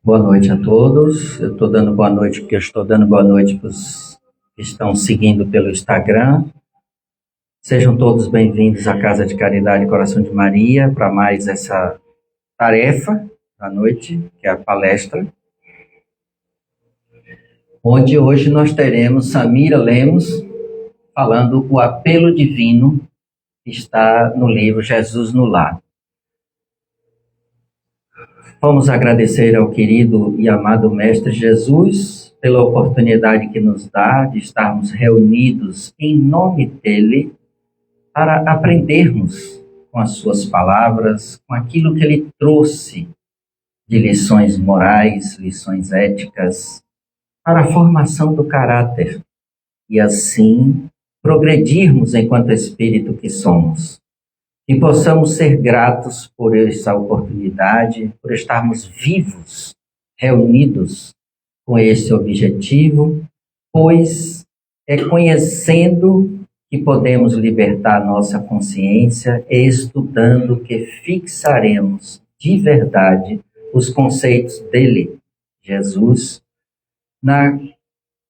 Boa noite a todos. Eu estou dando boa noite porque eu estou dando boa noite para os que estão seguindo pelo Instagram. Sejam todos bem-vindos à Casa de Caridade Coração de Maria para mais essa tarefa da noite, que é a palestra, onde hoje nós teremos Samira Lemos falando o apelo divino que está no livro Jesus no Lar. Vamos agradecer ao querido e amado Mestre Jesus pela oportunidade que nos dá de estarmos reunidos em nome dele para aprendermos com as suas palavras, com aquilo que ele trouxe de lições morais, lições éticas, para a formação do caráter e assim progredirmos enquanto espírito que somos. E possamos ser gratos por essa oportunidade, por estarmos vivos, reunidos com esse objetivo, pois é conhecendo que podemos libertar nossa consciência e estudando que fixaremos de verdade os conceitos dele, Jesus, na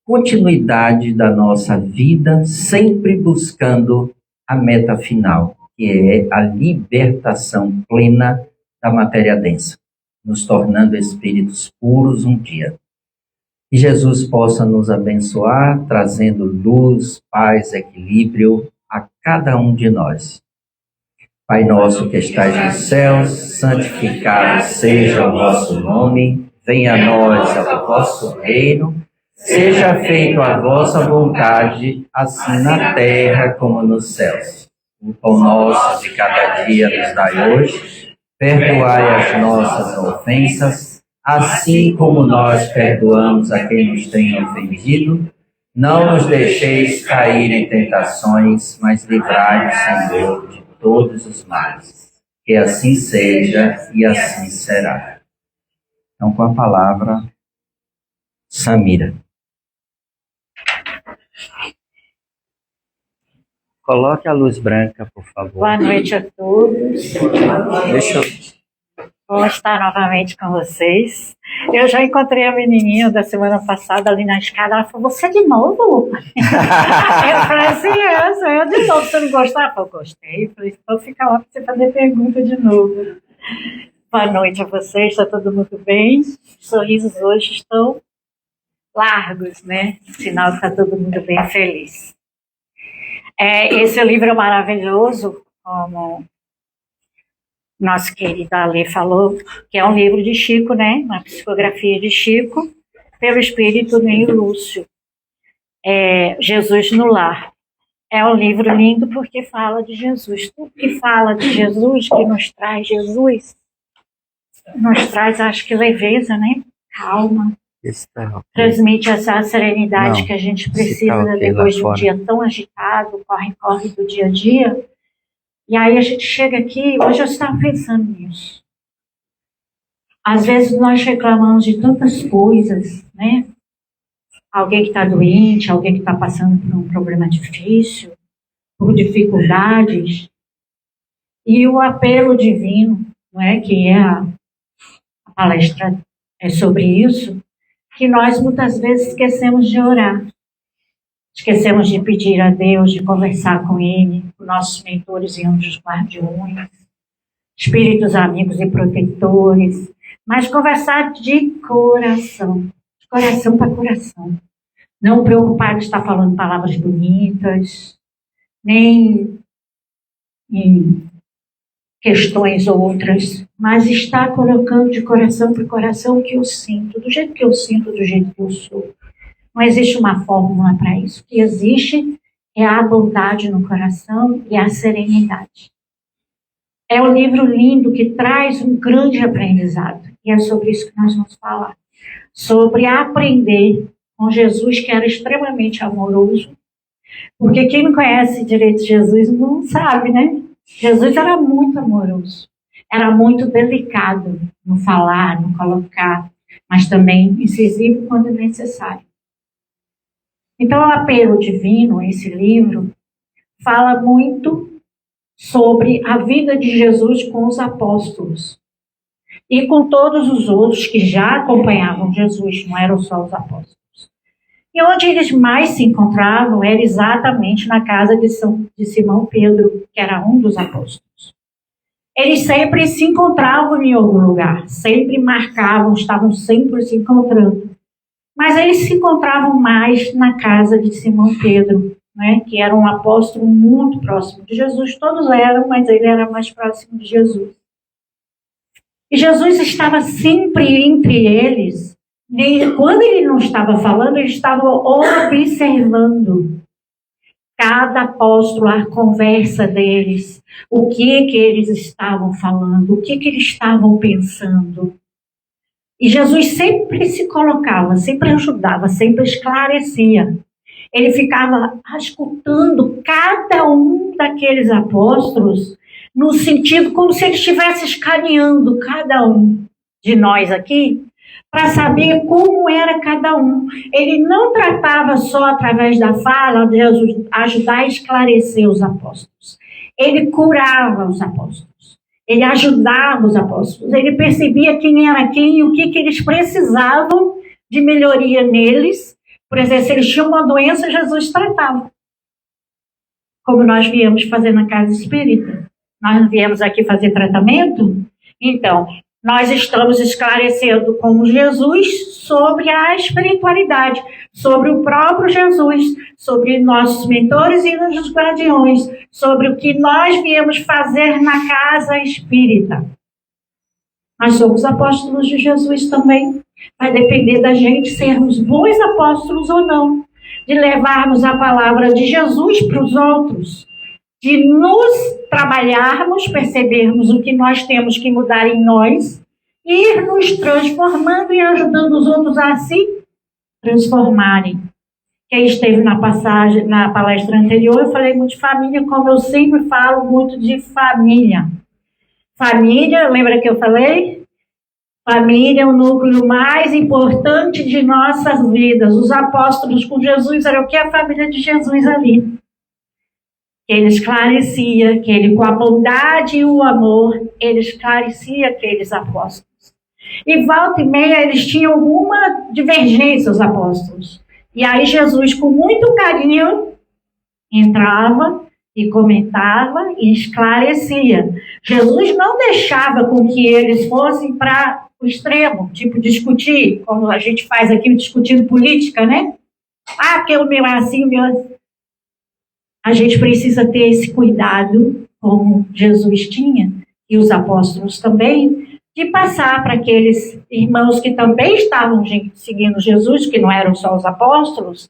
continuidade da nossa vida, sempre buscando a meta final, que é a libertação plena da matéria densa, nos tornando espíritos puros um dia. Que Jesus possa nos abençoar, trazendo luz, paz, equilíbrio a cada um de nós. Pai nosso que estais nos céus, santificado seja o vosso nome, venha a nós o vosso reino, seja feita a vossa vontade, assim na terra como nos céus. O pão nosso de cada dia nos dai hoje, perdoai as nossas ofensas, assim como nós perdoamos a quem nos tem ofendido. Não nos deixeis cair em tentações, mas livrai-nos, Senhor, de todos os males. Que assim seja e assim será. Então, com a palavra, Samira. Coloque a luz branca, por favor. Boa noite a todos. Vou estar novamente com vocês. Eu já encontrei a menininha da semana passada ali na escada. Ela falou, você de novo? Eu falei assim, eu de novo. Você não gostou? Ela falou, gostei. Eu falei, então fica lá para você fazer pergunta de novo. Boa noite a vocês, está todo mundo bem? Os sorrisos hoje estão largos, né? Sinal que está todo mundo bem feliz. Esse livro é maravilhoso, como nosso querido Ale falou, que é um livro de Chico, né? Uma psicografia de Chico, pelo espírito Neio Lúcio. Jesus no Lar. É um livro lindo porque fala de Jesus. Tudo que fala de Jesus, que nos traz Jesus, nos traz, acho que, leveza, né? Calma. Transmite essa serenidade que a gente precisa depois de um dia tão agitado, corre do dia a dia. E aí a gente chega aqui, hoje eu estava pensando nisso. Às vezes nós reclamamos de tantas coisas, né? Alguém que está doente, alguém que está passando por um problema difícil, por dificuldades. E o apelo divino, não é? Que a palestra é sobre isso, que nós muitas vezes esquecemos de orar. Esquecemos de pedir a Deus, de conversar com Ele, com nossos mentores e anjos guardiões, espíritos amigos e protetores, mas conversar de coração para coração. Não preocupar de estar falando palavras bonitas, nem em questões outras, mas estar colocando de coração para coração o que eu sinto, do jeito que eu sinto, do jeito que eu sou. Não existe uma fórmula para isso. O que existe é a bondade no coração e a serenidade. É um livro lindo que traz um grande aprendizado. E é sobre isso que nós vamos falar. Sobre aprender com Jesus, que era extremamente amoroso. Porque quem não conhece direito Jesus não sabe, né? Jesus era muito amoroso. Era muito delicado no falar, no colocar, mas também incisivo quando necessário. Então, o apelo divino, esse livro, fala muito sobre a vida de Jesus com os apóstolos. e com todos os outros que já acompanhavam Jesus, não eram só os apóstolos. E onde eles mais se encontravam era exatamente na casa de Simão Pedro, que era um dos apóstolos. Eles sempre se encontravam em algum lugar, sempre marcavam, estavam sempre se encontrando. Mas eles se encontravam mais na casa de Simão Pedro, né, que era um apóstolo muito próximo de Jesus. Todos eram, mas ele era mais próximo de Jesus. E Jesus estava sempre entre eles. Quando ele não estava falando, ele estava observando cada apóstolo, a conversa deles, o que eles estavam falando, o que eles estavam pensando. E Jesus sempre se colocava, sempre ajudava, sempre esclarecia. Ele ficava escutando cada um daqueles apóstolos no sentido como se ele estivesse escaneando cada um de nós aqui, para saber como era cada um. Ele não tratava só através da fala de ajudar a esclarecer os apóstolos. Ele curava os apóstolos. Ele ajudava os apóstolos. Ele percebia quem era quem e o que eles precisavam de melhoria neles. Por exemplo, se eles tinham uma doença, Jesus tratava. Como nós viemos fazer na casa espírita. Nós não viemos aqui fazer tratamento? Então, nós estamos esclarecendo como Jesus sobre a espiritualidade, sobre o próprio Jesus, sobre nossos mentores e nossos guardiões, sobre o que nós viemos fazer na casa espírita. Nós somos apóstolos de Jesus também. Vai depender da gente sermos bons apóstolos ou não, de levarmos a palavra de Jesus para os outros, de nos trabalharmos, percebermos o que nós temos que mudar em nós, e ir nos transformando e ajudando os outros a se transformarem. Quem esteve na palestra anterior, eu falei muito de família, como eu sempre falo muito de família. Família, lembra que eu falei? Família é o núcleo mais importante de nossas vidas. Os apóstolos com Jesus eram o que? A família de Jesus ali. Que ele esclarecia, que ele com a bondade e o amor, ele esclarecia aqueles apóstolos. E volta e meia eles tinham alguma divergência, os apóstolos. E aí Jesus, com muito carinho, entrava e comentava e esclarecia. Jesus não deixava com que eles fossem para o extremo, tipo discutir, como a gente faz aqui discutindo política, né? Ah, porque o meu é assim, o meu é assim. A gente precisa ter esse cuidado, como Jesus tinha, e os apóstolos também, de passar para aqueles irmãos que também estavam seguindo Jesus, que não eram só os apóstolos,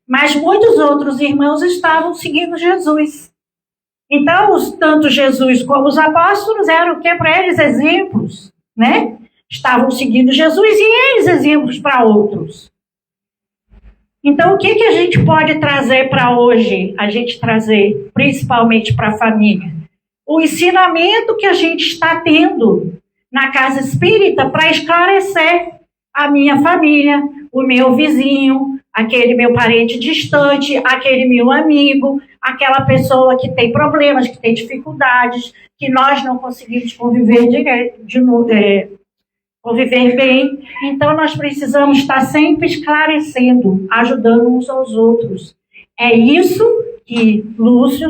mas muitos outros irmãos estavam seguindo Jesus. Então, tanto Jesus como os apóstolos eram o que para eles? Exemplos, né? Estavam seguindo Jesus e eles exemplos para outros. Então, o que a gente pode trazer para hoje? A gente trazer, principalmente para a família, o ensinamento que a gente está tendo na casa espírita para esclarecer a minha família, o meu vizinho, aquele meu parente distante, aquele meu amigo, aquela pessoa que tem problemas, que tem dificuldades, que nós não conseguimos conviver conviver bem. Então, nós precisamos estar sempre esclarecendo, ajudando uns aos outros. É isso que Lúcio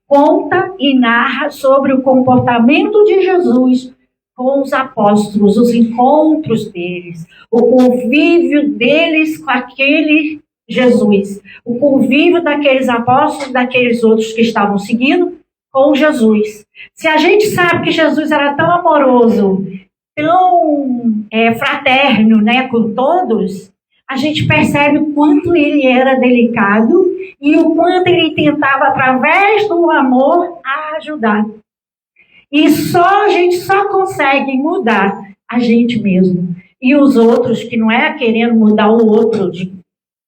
conta e narra sobre o comportamento de Jesus com os apóstolos, os encontros deles, o convívio deles com aquele Jesus, o convívio daqueles apóstolos, daqueles outros que estavam seguindo com Jesus. Se a gente sabe que Jesus era tão amoroso, tão fraterno, né, com todos, a gente percebe o quanto ele era delicado e o quanto ele tentava, através do amor, ajudar. E a gente só consegue mudar a gente mesmo. E os outros, que não é querendo mudar o outro de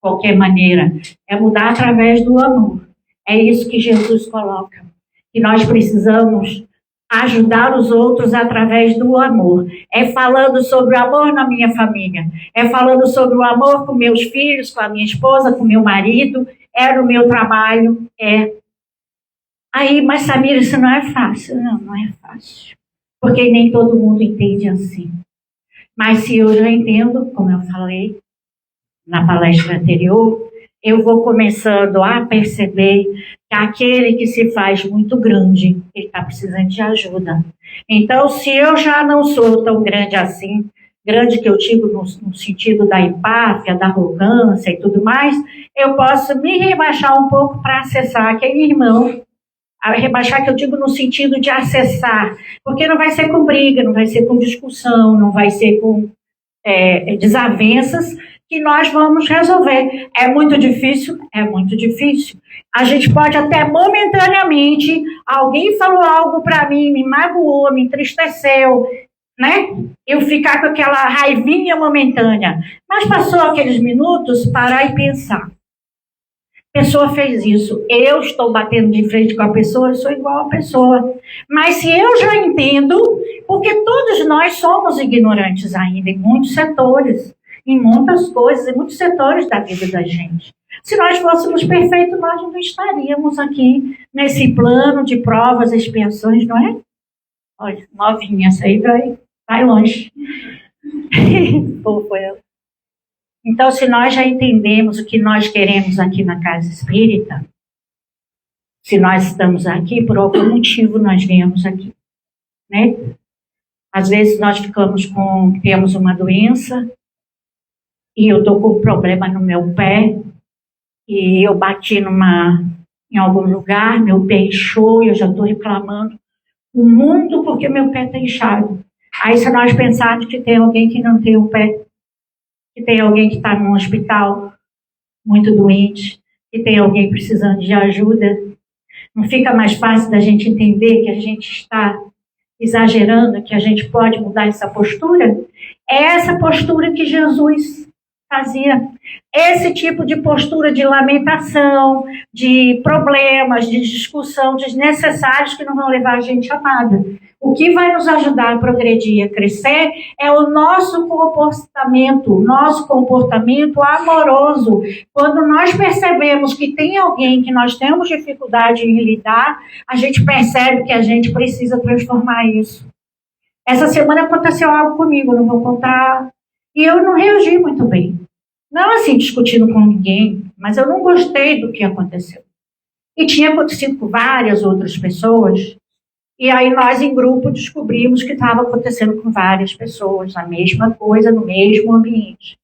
qualquer maneira, é mudar através do amor. É isso que Jesus coloca. Que nós precisamos ajudar os outros através do amor. É falando sobre o amor na minha família. É falando sobre o amor com meus filhos, com a minha esposa, com meu marido. É no meu trabalho. Aí, mas Samira, isso não é fácil. Não é fácil. porque nem todo mundo entende assim. Mas se eu já entendo, como eu falei na palestra anterior, eu vou começando a perceber que aquele que se faz muito grande, ele está precisando de ajuda. Então, se eu já não sou tão grande assim, grande que eu digo no sentido da empáfia, da arrogância e tudo mais, eu posso me rebaixar um pouco para acessar aquele irmão. A rebaixar que eu digo no sentido de acessar, porque não vai ser com briga, não vai ser com discussão, não vai ser com desavenças que nós vamos resolver. É muito difícil? É muito difícil. A gente pode até momentaneamente, alguém falou algo para mim, me magoou, me entristeceu, né? Eu ficar com aquela raivinha momentânea. Mas passou aqueles minutos, parar e pensar. A pessoa fez isso, eu estou batendo de frente com a pessoa, eu sou igual a pessoa. Mas se eu já entendo, porque todos nós somos ignorantes ainda em muitos setores, em muitas coisas, em muitos setores da vida da gente. Se nós fôssemos perfeitos, nós não estaríamos aqui nesse plano de provas e expiações, não é? Olha, novinha, essa aí vai longe. Fofo ela. Então, se nós já entendemos o que nós queremos aqui na Casa Espírita, se nós estamos aqui, por algum motivo nós viemos aqui, né? Às vezes nós temos uma doença, e eu estou com um problema no meu pé, e eu bati em algum lugar, meu pé inchou, e eu já estou reclamando o mundo porque meu pé está inchado. Aí se nós pensarmos que tem alguém que não tem o pé, que tem alguém que está num hospital muito doente, que tem alguém precisando de ajuda, não fica mais fácil da gente entender que a gente está exagerando, que a gente pode mudar essa postura? É essa postura que Jesus fazia. Esse tipo de postura de lamentação, de problemas, de discussão desnecessários que não vão levar a gente a nada. O que vai nos ajudar a progredir, a crescer, é o nosso comportamento amoroso. Quando nós percebemos que tem alguém que nós temos dificuldade em lidar, a gente percebe que a gente precisa transformar isso. Essa semana aconteceu algo comigo, não vou contar, e eu não reagi muito bem. Não assim, discutindo com ninguém, mas eu não gostei do que aconteceu. E tinha acontecido com várias outras pessoas. E aí nós, em grupo, descobrimos que estava acontecendo com várias pessoas, a mesma coisa, no mesmo ambiente.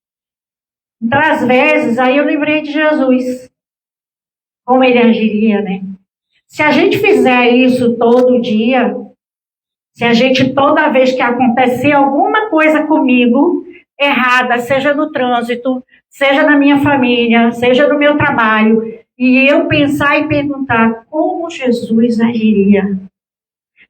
Então, às vezes, aí eu lembrei de Jesus, como ele agiria, né? Se a gente fizer isso todo dia, se a gente, toda vez que acontecer alguma coisa comigo, errada, seja no trânsito, seja na minha família, seja no meu trabalho, e eu pensar e perguntar como Jesus agiria.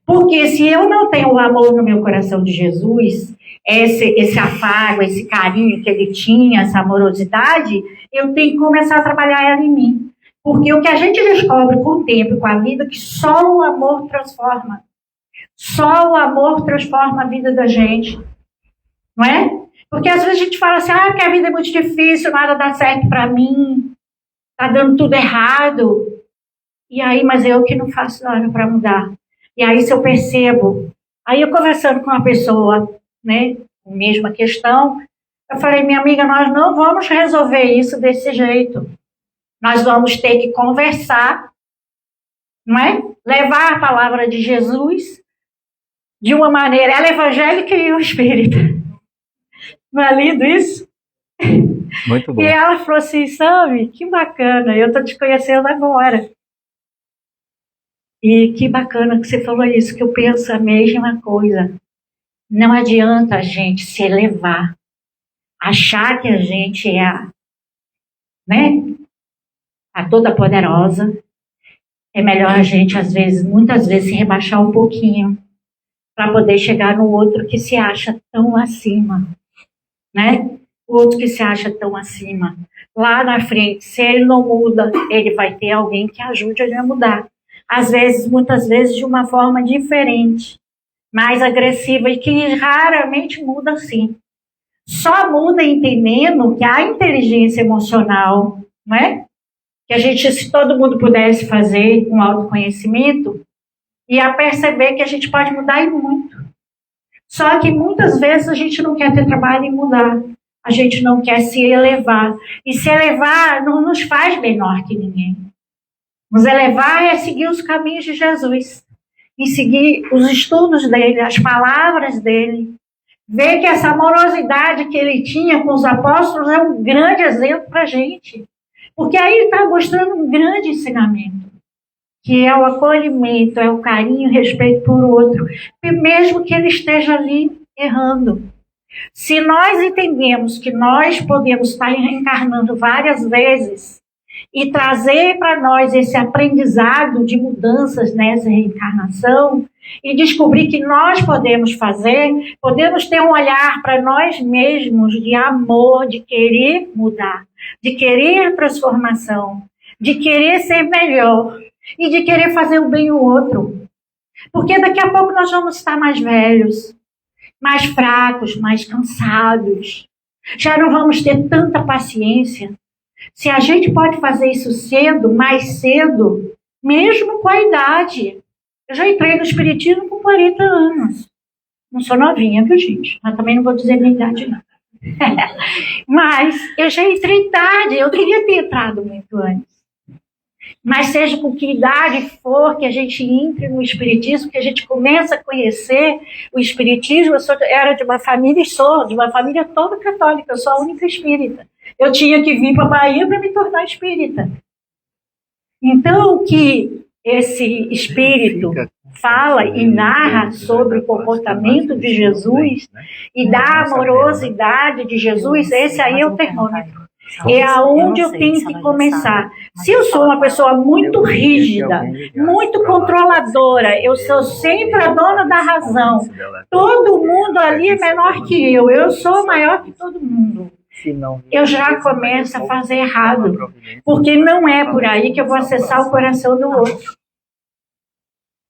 Porque se eu não tenho o amor no meu coração de Jesus, esse afago, esse carinho que ele tinha, essa amorosidade, eu tenho que começar a trabalhar ela em mim. Porque o que a gente descobre com o tempo, com a vida, que só o amor transforma. Só o amor transforma a vida da gente. Não é? Porque às vezes a gente fala assim, que a vida é muito difícil, nada dá certo para mim, tá dando tudo errado. E aí, mas eu que não faço nada para mudar. E aí, se eu percebo, aí eu conversando com uma pessoa, né, com a mesma questão, eu falei, minha amiga, nós não vamos resolver isso desse jeito. Nós vamos ter que conversar, não é? Levar a palavra de Jesus de uma maneira, ela é evangélica e eu espírita. Não é lindo isso? Muito bom. E ela falou assim, sabe, que bacana, eu estou te conhecendo agora. E que bacana que você falou isso, que eu penso a mesma coisa. Não adianta a gente se elevar, achar que a gente é a toda poderosa. É melhor a gente, muitas vezes, se rebaixar um pouquinho para poder chegar no outro que se acha tão acima, né? O outro que se acha tão acima. Lá na frente, se ele não muda, ele vai ter alguém que ajude ele a mudar. Às vezes, muitas vezes, de uma forma diferente, mais agressiva e que raramente muda assim. Só muda entendendo que a inteligência emocional, né? Que a gente, se todo mundo pudesse fazer um autoconhecimento, ia perceber que a gente pode mudar e muito. Só que muitas vezes a gente não quer ter trabalho em mudar. A gente não quer se elevar. E se elevar não nos faz menor que ninguém. Nos elevar é seguir os caminhos de Jesus. E seguir os estudos dele, as palavras dele. Ver que essa amorosidade que ele tinha com os apóstolos é um grande exemplo para a gente. Porque aí ele está mostrando um grande ensinamento. Que é o acolhimento, é o carinho, o respeito por outro. E mesmo que ele esteja ali errando. Se nós entendemos que nós podemos estar reencarnando várias vezes e trazer para nós esse aprendizado de mudanças nessa reencarnação e descobrir que nós podemos fazer, podemos ter um olhar para nós mesmos de amor, de querer mudar, de querer transformação, de querer ser melhor e de querer fazer o bem ao outro. Porque daqui a pouco nós vamos estar mais velhos, mais fracos, mais cansados. Já não vamos ter tanta paciência. Se a gente pode fazer isso cedo, mais cedo, mesmo com a idade. Eu já entrei no espiritismo com 40 anos. Não sou novinha, viu, gente? Mas também não vou dizer minha idade, não. Mas eu já entrei tarde, eu queria ter entrado muito antes. Mas seja com que idade for que a gente entre no espiritismo, que a gente começa a conhecer o espiritismo. Era de uma família e sou de uma família toda católica, eu sou a única espírita. Eu tinha que vir para a Bahia para me tornar espírita. Então, que esse espírito fala e narra sobre o comportamento de Jesus e da amorosidade de Jesus, esse aí é o termômetro. É aonde eu tenho que começar. Se eu sou uma pessoa muito rígida, muito controladora, eu sou sempre a dona da razão, todo mundo ali é menor que eu sou maior que todo mundo, eu já começo a fazer errado, porque não é por aí que eu vou acessar o coração do outro.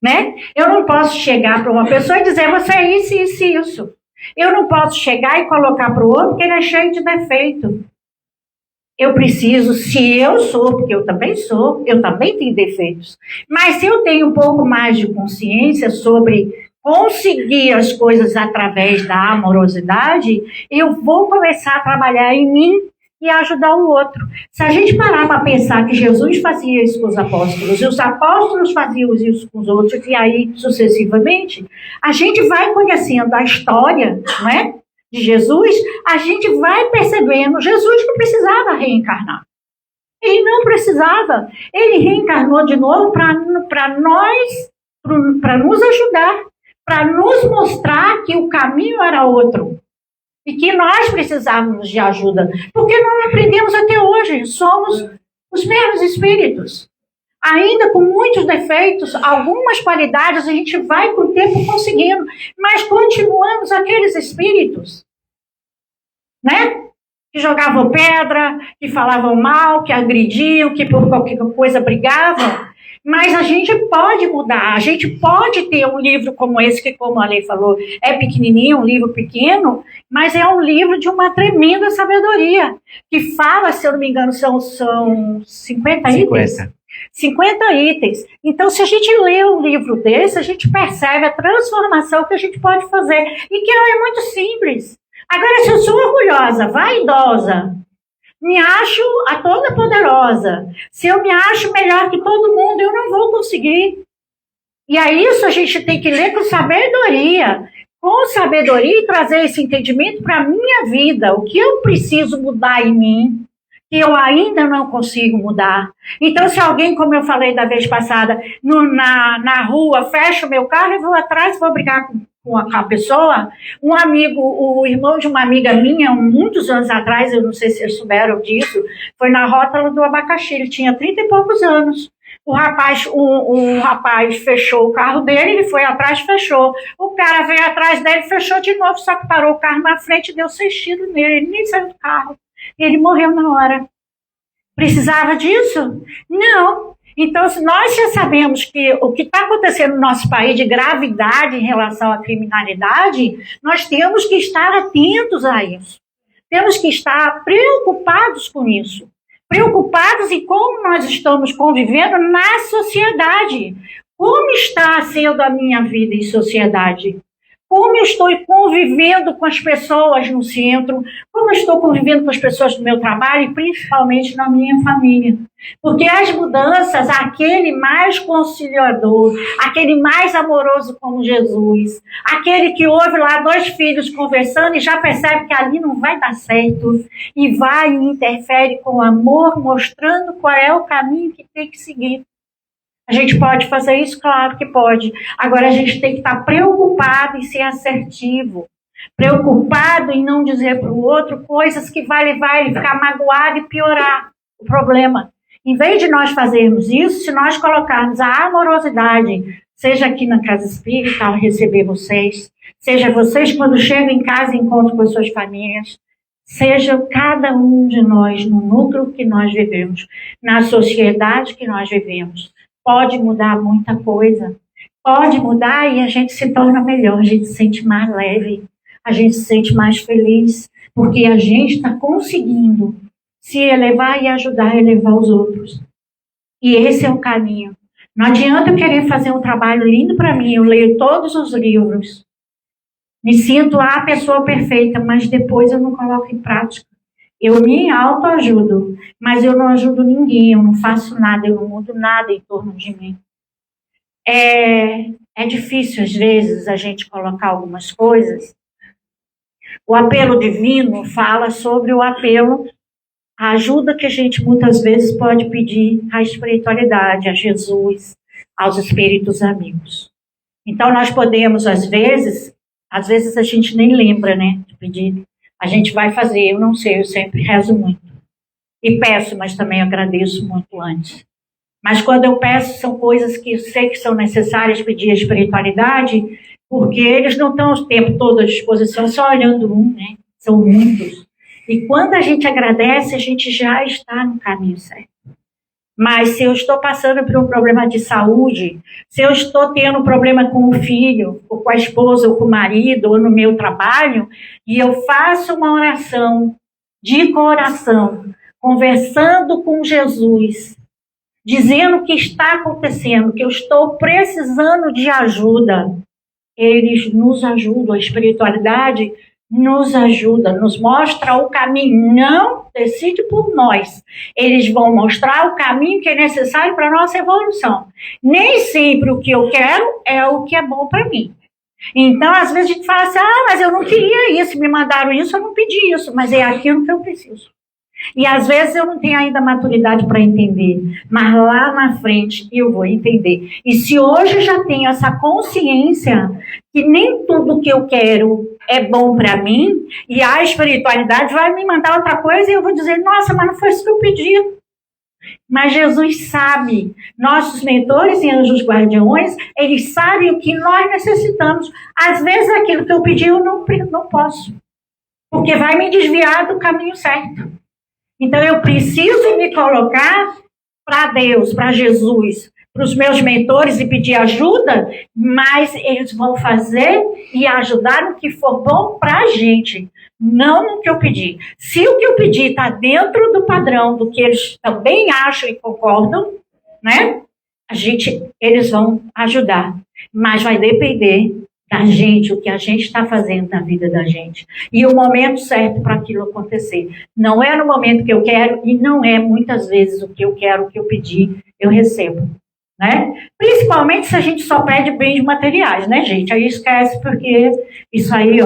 Né? Eu não posso chegar para uma pessoa e dizer, você é isso, isso e isso. Eu não posso chegar e colocar para o outro que ele é cheio de defeito. Eu preciso, se eu sou, porque eu também sou, eu também tenho defeitos. Mas se eu tenho um pouco mais de consciência sobre conseguir as coisas através da amorosidade, eu vou começar a trabalhar em mim e ajudar o outro. Se a gente parar para pensar que Jesus fazia isso com os apóstolos, e os apóstolos faziam isso com os outros, e aí sucessivamente, a gente vai conhecendo a história, não é? De Jesus, a gente vai percebendo, Jesus não precisava reencarnar. Ele não precisava. Ele reencarnou de novo para nos ajudar, para nos mostrar que o caminho era outro. E que nós precisávamos de ajuda. Porque não aprendemos até hoje. Somos os mesmos espíritos. Ainda com muitos defeitos, algumas qualidades a gente vai com o tempo conseguindo. Mas continuamos aqueles espíritos, né? Que jogavam pedra, que falavam mal, que agrediam, que por qualquer coisa brigavam. Mas a gente pode mudar, a gente pode ter um livro como esse, que como a Lei falou, é pequenininho, um livro pequeno, mas é um livro de uma tremenda sabedoria, que fala, se eu não me engano, são 50 itens. 50 itens. Então, se a gente lê um livro desse, a gente percebe a transformação que a gente pode fazer, e que ela é muito simples. Agora, se eu sou orgulhosa, vaidosa, me acho a toda poderosa, se eu me acho melhor que todo mundo, eu não vou conseguir. E a isso a gente tem que ler com sabedoria e trazer esse entendimento para a minha vida, o que eu preciso mudar em mim, que eu ainda não consigo mudar. Então, se alguém, como eu falei da vez passada, na rua, fecha o meu carro, eu vou atrás, vou brigar com a pessoa. Um amigo, o irmão de uma amiga minha, muitos anos atrás, eu não sei se vocês souberam disso, foi na rótula do abacaxi, ele tinha 30 e poucos anos. O rapaz fechou o carro dele, ele foi atrás, fechou. O cara veio atrás dele, fechou de novo, só que parou o carro na frente e deu 6 tiros nele, ele nem saiu do carro. Ele morreu na hora. Precisava disso? Não. Então, se nós já sabemos que o que está acontecendo no nosso país de gravidade em relação à criminalidade, nós temos que estar atentos a isso. Temos que estar preocupados com isso. Preocupados em como nós estamos convivendo na sociedade. Como está sendo a minha vida em sociedade? como eu estou convivendo com as pessoas no centro, como eu estou convivendo com as pessoas do meu trabalho e principalmente na minha família. Porque as mudanças, aquele mais conciliador, aquele mais amoroso como Jesus, aquele que ouve lá 2 filhos conversando e já percebe que ali não vai dar certo e vai e interfere com amor, mostrando qual é o caminho que tem que seguir. A gente pode fazer isso? Claro que pode. Agora a gente tem que estar preocupado em ser assertivo, preocupado em não dizer para o outro coisas que vai levar ele a ficar magoado e piorar o problema. Em vez de nós fazermos isso, se nós colocarmos a amorosidade, seja aqui na Casa Espírita, ao receber vocês, seja vocês quando chegam em casa e encontram com as suas famílias, seja cada um de nós no núcleo que nós vivemos, na sociedade que nós vivemos, pode mudar muita coisa. Pode mudar e a gente se torna melhor, a gente se sente mais leve, a gente se sente mais feliz, porque a gente está conseguindo se elevar e ajudar a elevar os outros. E esse é o caminho. Não adianta eu querer fazer um trabalho lindo para mim, eu leio todos os livros, me sinto a pessoa perfeita, mas depois eu não coloco em prática. Eu me autoajudo, mas eu não ajudo ninguém, eu não faço nada, eu não mudo nada em torno de mim. É difícil, às vezes, a gente colocar algumas coisas. O apelo divino fala sobre o apelo, a ajuda que a gente muitas vezes pode pedir à espiritualidade, a Jesus, aos espíritos amigos. Então, nós podemos, às vezes a gente nem lembra, né, de pedir. A gente vai fazer, eu não sei, eu sempre rezo muito. E peço, mas também agradeço muito antes. Mas quando eu peço, são coisas que eu sei que são necessárias pedir a espiritualidade, porque eles não estão o tempo todo à disposição, só olhando um, né? São muitos. E quando a gente agradece, a gente já está no caminho certo. Mas se eu estou passando por um problema de saúde, se eu estou tendo um problema com o filho, ou com a esposa, ou com o marido, ou no meu trabalho, e eu faço uma oração de coração, conversando com Jesus, dizendo o que está acontecendo, que eu estou precisando de ajuda, eles nos ajudam, a espiritualidade nos ajuda, nos mostra o caminho, não decide por nós. Eles vão mostrar o caminho que é necessário para a nossa evolução. Nem sempre o que eu quero é o que é bom para mim. Então, às vezes a gente fala assim, mas eu não queria isso, me mandaram isso, eu não pedi isso, mas é aquilo que eu preciso. E às vezes eu não tenho ainda maturidade para entender, mas lá na frente eu vou entender. E se hoje eu já tenho essa consciência que nem tudo que eu quero é bom para mim, e a espiritualidade vai me mandar outra coisa e eu vou dizer, nossa, mas não foi isso que eu pedi. Mas Jesus sabe, nossos mentores e anjos guardiões, eles sabem o que nós necessitamos. Às vezes aquilo que eu pedi eu não posso, porque vai me desviar do caminho certo. Então eu preciso me colocar para Deus, para Jesus, para os meus mentores e pedir ajuda, mas eles vão fazer e ajudar no que for bom para a gente, não no que eu pedi. Se o que eu pedi está dentro do padrão do que eles também acham e concordam, né? Eles vão ajudar, mas vai depender da gente, o que a gente está fazendo na vida da gente. E o momento certo para aquilo acontecer. Não é no momento que eu quero e não é muitas vezes o que eu quero, o que eu pedi, eu recebo. Né? Principalmente se a gente só pede bens materiais, né, gente? Aí esquece, porque isso aí,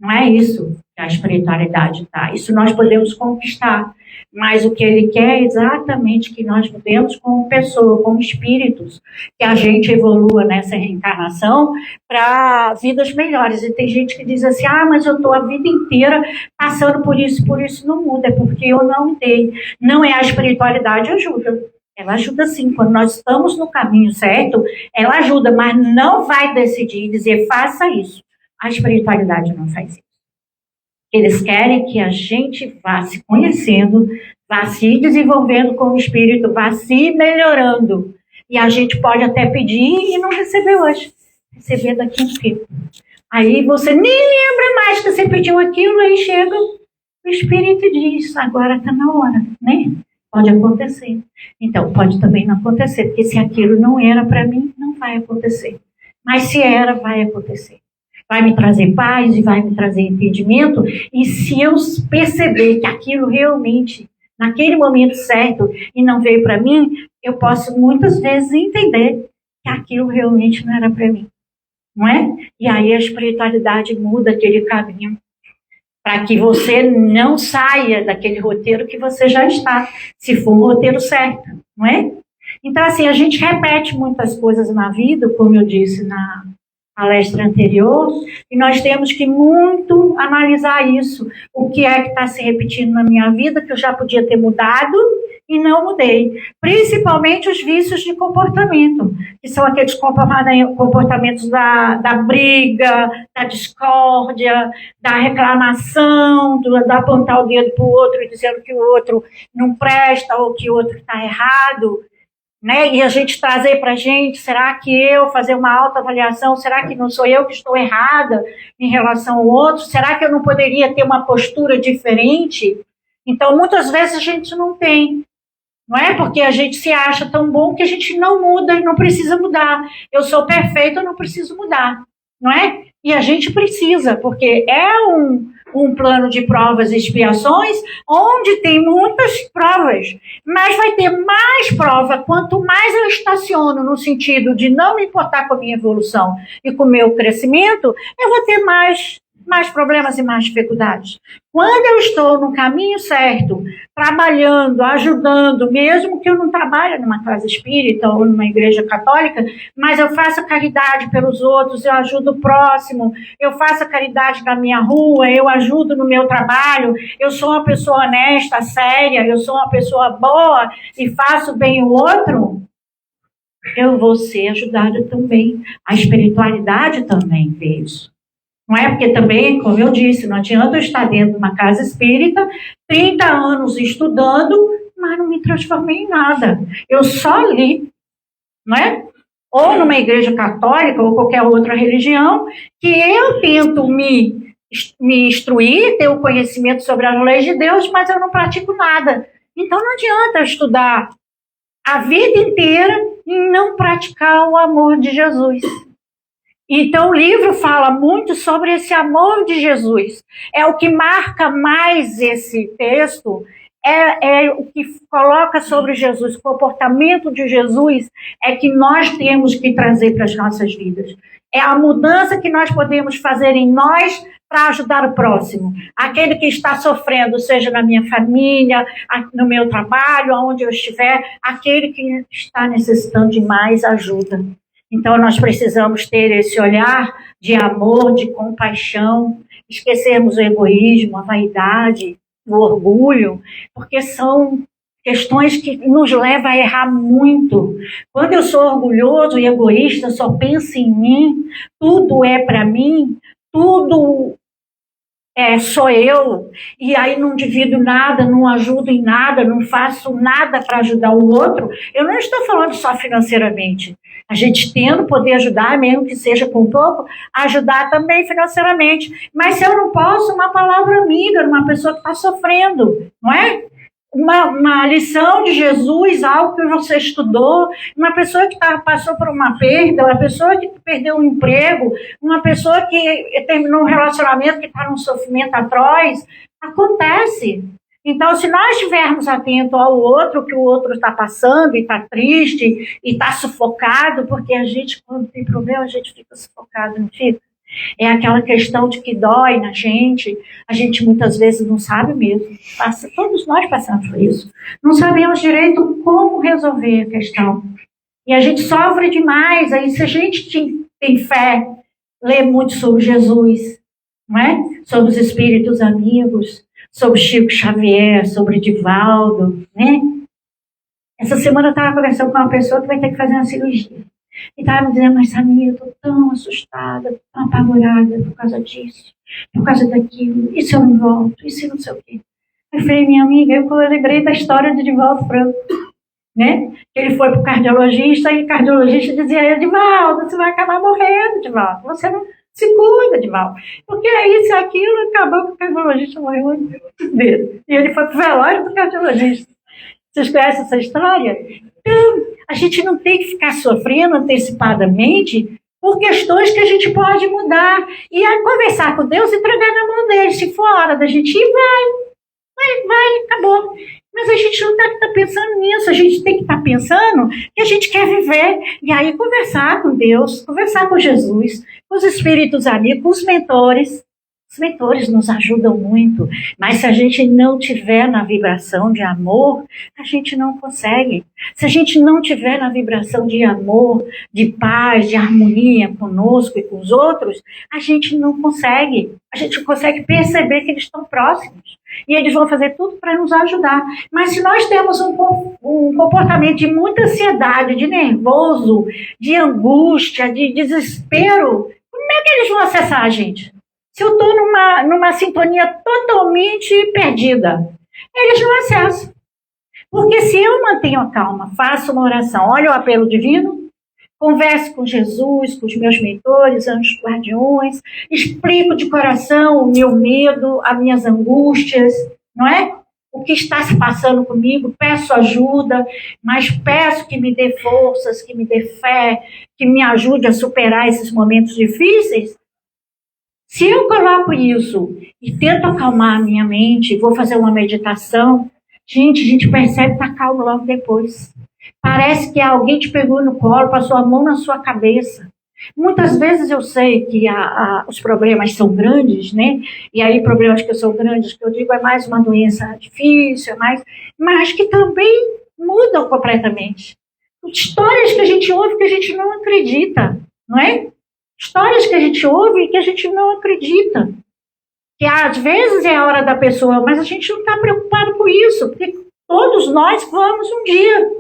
não é isso que a espiritualidade tá. Isso nós podemos conquistar. Mas o que ele quer é exatamente que nós mudemos como pessoa, como espíritos, que a gente evolua nessa reencarnação para vidas melhores. E tem gente que diz assim, mas eu estou a vida inteira passando por isso não muda, é porque eu não dei. Não é a espiritualidade ajuda. Ela ajuda sim, quando nós estamos no caminho certo, ela ajuda, mas não vai decidir e dizer, faça isso. A espiritualidade não faz isso. Eles querem que a gente vá se conhecendo, vá se desenvolvendo como espírito, vá se melhorando. E a gente pode até pedir e não receber hoje. Receber daqui a um tempo. Aí você nem lembra mais que você pediu aquilo, aí chega o espírito e diz, agora está na hora, né? Pode acontecer. Então, pode também não acontecer, porque se aquilo não era para mim, não vai acontecer. Mas se era, vai acontecer. vai me trazer paz e vai me trazer entendimento. E se eu perceber que aquilo realmente, naquele momento certo, e não veio para mim, eu posso muitas vezes entender que aquilo realmente não era para mim. Não é? E aí a espiritualidade muda aquele caminho, para que você não saia daquele roteiro que você já está, se for um roteiro certo, não é? Então, assim, a gente repete muitas coisas na vida, como eu disse na palestra anterior, e nós temos que muito analisar isso. O que é que está se repetindo na minha vida, que eu já podia ter mudado e não mudei. Principalmente os vícios de comportamento, que são aqueles comportamentos da briga, da discórdia, da reclamação, da apontar o dedo para o outro, dizendo que o outro não presta ou que o outro está errado. Né? E a gente trazer para a gente, será que eu fazer uma autoavaliação, será que não sou eu que estou errada em relação ao outro? Será que eu não poderia ter uma postura diferente? Então, muitas vezes a gente não tem, não é? Porque a gente se acha tão bom que a gente não muda e não precisa mudar. Eu sou perfeito, eu não preciso mudar, não é? E a gente precisa, porque é um plano de provas e expiações, onde tem muitas provas, mas vai ter mais prova quanto mais eu estaciono no sentido de não me importar com a minha evolução e com o meu crescimento, eu vou ter mais problemas e mais dificuldades. Quando eu estou no caminho certo, trabalhando, ajudando, mesmo que eu não trabalhe numa casa espírita ou numa igreja católica, mas eu faço caridade pelos outros, eu ajudo o próximo, eu faço a caridade na minha rua, eu ajudo no meu trabalho, eu sou uma pessoa honesta, séria, eu sou uma pessoa boa e faço bem o outro, eu vou ser ajudada também. A espiritualidade também vê isso. Não é? Porque também, como eu disse, não adianta eu estar dentro de uma casa espírita, 30 anos estudando, mas não me transformei em nada. Eu só li, não é? Ou numa igreja católica ou qualquer outra religião, que eu tento me instruir, ter o conhecimento sobre as leis de Deus, mas eu não pratico nada. Então não adianta eu estudar a vida inteira e não praticar o amor de Jesus. Então o livro fala muito sobre esse amor de Jesus. É o que marca mais esse texto, é o que coloca sobre Jesus, o comportamento de Jesus é que nós temos que trazer para as nossas vidas. É a mudança que nós podemos fazer em nós para ajudar o próximo. Aquele que está sofrendo, seja na minha família, no meu trabalho, onde eu estiver, aquele que está necessitando de mais ajuda. Então, nós precisamos ter esse olhar de amor, de compaixão, esquecermos o egoísmo, a vaidade, o orgulho, porque são questões que nos levam a errar muito. Quando eu sou orgulhoso e egoísta, só penso em mim, tudo é para mim, tudo sou eu, e aí não divido nada, não ajudo em nada, não faço nada para ajudar o outro, eu não estou falando só financeiramente. A gente tendo poder ajudar, mesmo que seja com pouco, ajudar também financeiramente. Mas se eu não posso, uma palavra amiga, uma pessoa que está sofrendo, não é? Uma lição de Jesus, algo que você estudou, uma pessoa que passou por uma perda, uma pessoa que perdeu um emprego, uma pessoa que terminou um relacionamento que está num sofrimento atroz, acontece. Então, se nós estivermos atentos ao outro, que o outro está passando e está triste e está sufocado, porque a gente, quando tem problema, a gente fica sufocado, não fica? É aquela questão de que dói na gente, a gente muitas vezes não sabe mesmo. Todos nós passamos por isso. Não sabemos direito como resolver a questão. E a gente sofre demais. Aí, se a gente tem fé, lê muito sobre Jesus, não é? Sobre os espíritos amigos, sobre Chico Xavier, sobre Divaldo, né? Essa semana eu estava conversando com uma pessoa que vai ter que fazer uma cirurgia. E estava me dizendo, mas Samir, eu estou tão assustada, tão apavorada por causa disso, por causa daquilo, e se eu não volto, e se não sei o quê. Eu falei, minha amiga, eu lembrei da história de Divaldo Franco, né? Ele foi para o cardiologista, e o cardiologista dizia, Divaldo, você vai acabar morrendo, Divaldo, você não se cuida, Divaldo. Porque é isso e aquilo, acabou que o cardiologista morreu antes dele. E ele foi para o velório do cardiologista. Vocês conhecem essa história? Então, a gente não tem que ficar sofrendo antecipadamente por questões que a gente pode mudar. E aí conversar com Deus e entregar na mão dele. Se for a hora da gente ir, vai, acabou. Mas a gente não tem que estar pensando nisso, a gente tem que estar pensando que a gente quer viver. E aí conversar com Deus, conversar com Jesus, com os espíritos amigos, com os mentores. Os mentores nos ajudam muito, mas se a gente não tiver na vibração de amor, a gente não consegue. Se a gente não tiver na vibração de amor, de paz, de harmonia conosco e com os outros, a gente não consegue. A gente consegue perceber que eles estão próximos e eles vão fazer tudo para nos ajudar. Mas se nós temos um comportamento de muita ansiedade, de nervoso, de angústia, de desespero, como é que eles vão acessar a gente? Se eu estou numa sintonia totalmente perdida, eles não acessam. Porque se eu mantenho a calma, faço uma oração, olho o apelo divino, converso com Jesus, com os meus mentores, anjos guardiões, explico de coração o meu medo, as minhas angústias, não é? O que está se passando comigo, peço ajuda, mas peço que me dê forças, que me dê fé, que me ajude a superar esses momentos difíceis. Se eu coloco isso e tento acalmar a minha mente, vou fazer uma meditação, a gente percebe que está calmo logo depois. Parece que alguém te pegou no colo, passou a mão na sua cabeça. Muitas vezes eu sei que os problemas são grandes, né? E aí problemas que são grandes, que eu digo, é mais uma doença difícil, mas que também mudam completamente. Histórias que a gente ouve que a gente não acredita, não é? Histórias que a gente ouve e que a gente não acredita. Que às vezes é a hora da pessoa, mas a gente não está preocupado com isso, porque todos nós vamos um dia.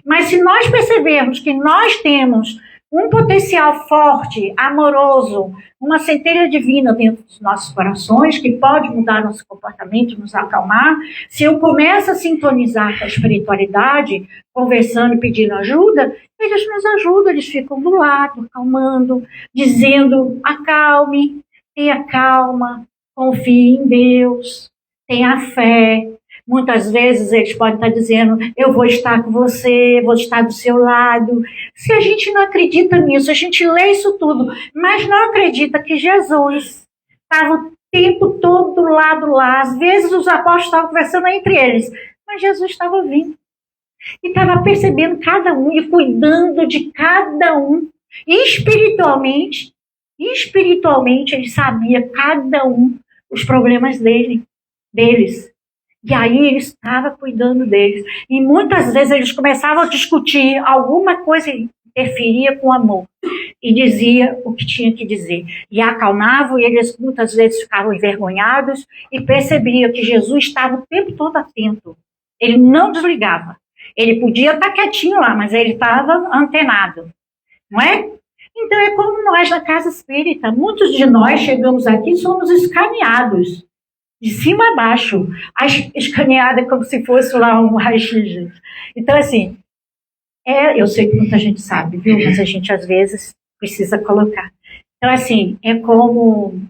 Mas se nós percebermos que nós temos um potencial forte, amoroso, uma centelha divina dentro dos nossos corações, que pode mudar nosso comportamento, nos acalmar, se eu começo a sintonizar com a espiritualidade, conversando e pedindo ajuda, eles nos ajudam, eles ficam do lado, acalmando, dizendo, acalme, tenha calma, confie em Deus, tenha fé. Muitas vezes eles podem estar dizendo, eu vou estar com você, vou estar do seu lado. Se a gente não acredita nisso, a gente lê isso tudo, mas não acredita que Jesus estava o tempo todo do lado lá. Às vezes os apóstolos estavam conversando entre eles, mas Jesus estava vindo. E estava percebendo cada um e cuidando de cada um. E espiritualmente ele sabia cada um os problemas deles. E aí ele estava cuidando deles. E muitas vezes eles começavam a discutir, alguma coisa interferia com o amor. E dizia o que tinha que dizer. E acalmavam, e eles muitas vezes ficavam envergonhados e percebiam que Jesus estava o tempo todo atento. Ele não desligava. Ele podia estar quietinho lá, mas ele estava antenado. Não é? Então é como nós na casa espírita. Muitos de nós chegamos aqui e somos escaneados. De cima a baixo. Escaneada como se fosse lá um raio-x. Então, assim, eu sei que muita gente sabe, viu? Mas a gente, às vezes, precisa colocar. Então, assim, é como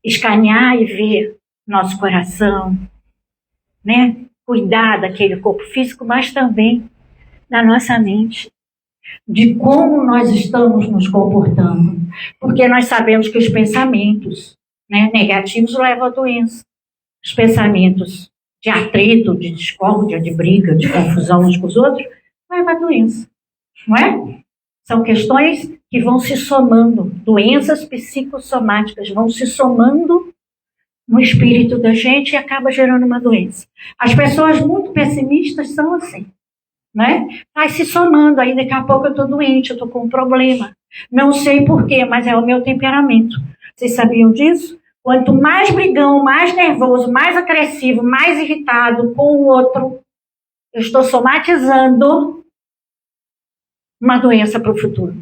escanear e ver nosso coração, né? Cuidar daquele corpo físico, mas também da nossa mente. De como nós estamos nos comportando. Porque nós sabemos que os pensamentos, né, negativos levam à doença. Os pensamentos de atrito, de discórdia, de briga, de confusão uns com os outros, levam à doença. Não é? São questões que vão se somando. Doenças psicossomáticas vão se somando no espírito da gente e acaba gerando uma doença. As pessoas muito pessimistas são assim. Né? Vai se somando, aí daqui a pouco eu estou doente, eu estou com um problema. Não sei porquê, mas é o meu temperamento. Vocês sabiam disso? Quanto mais brigão, mais nervoso, mais agressivo, mais irritado com o outro, eu estou somatizando uma doença para o futuro.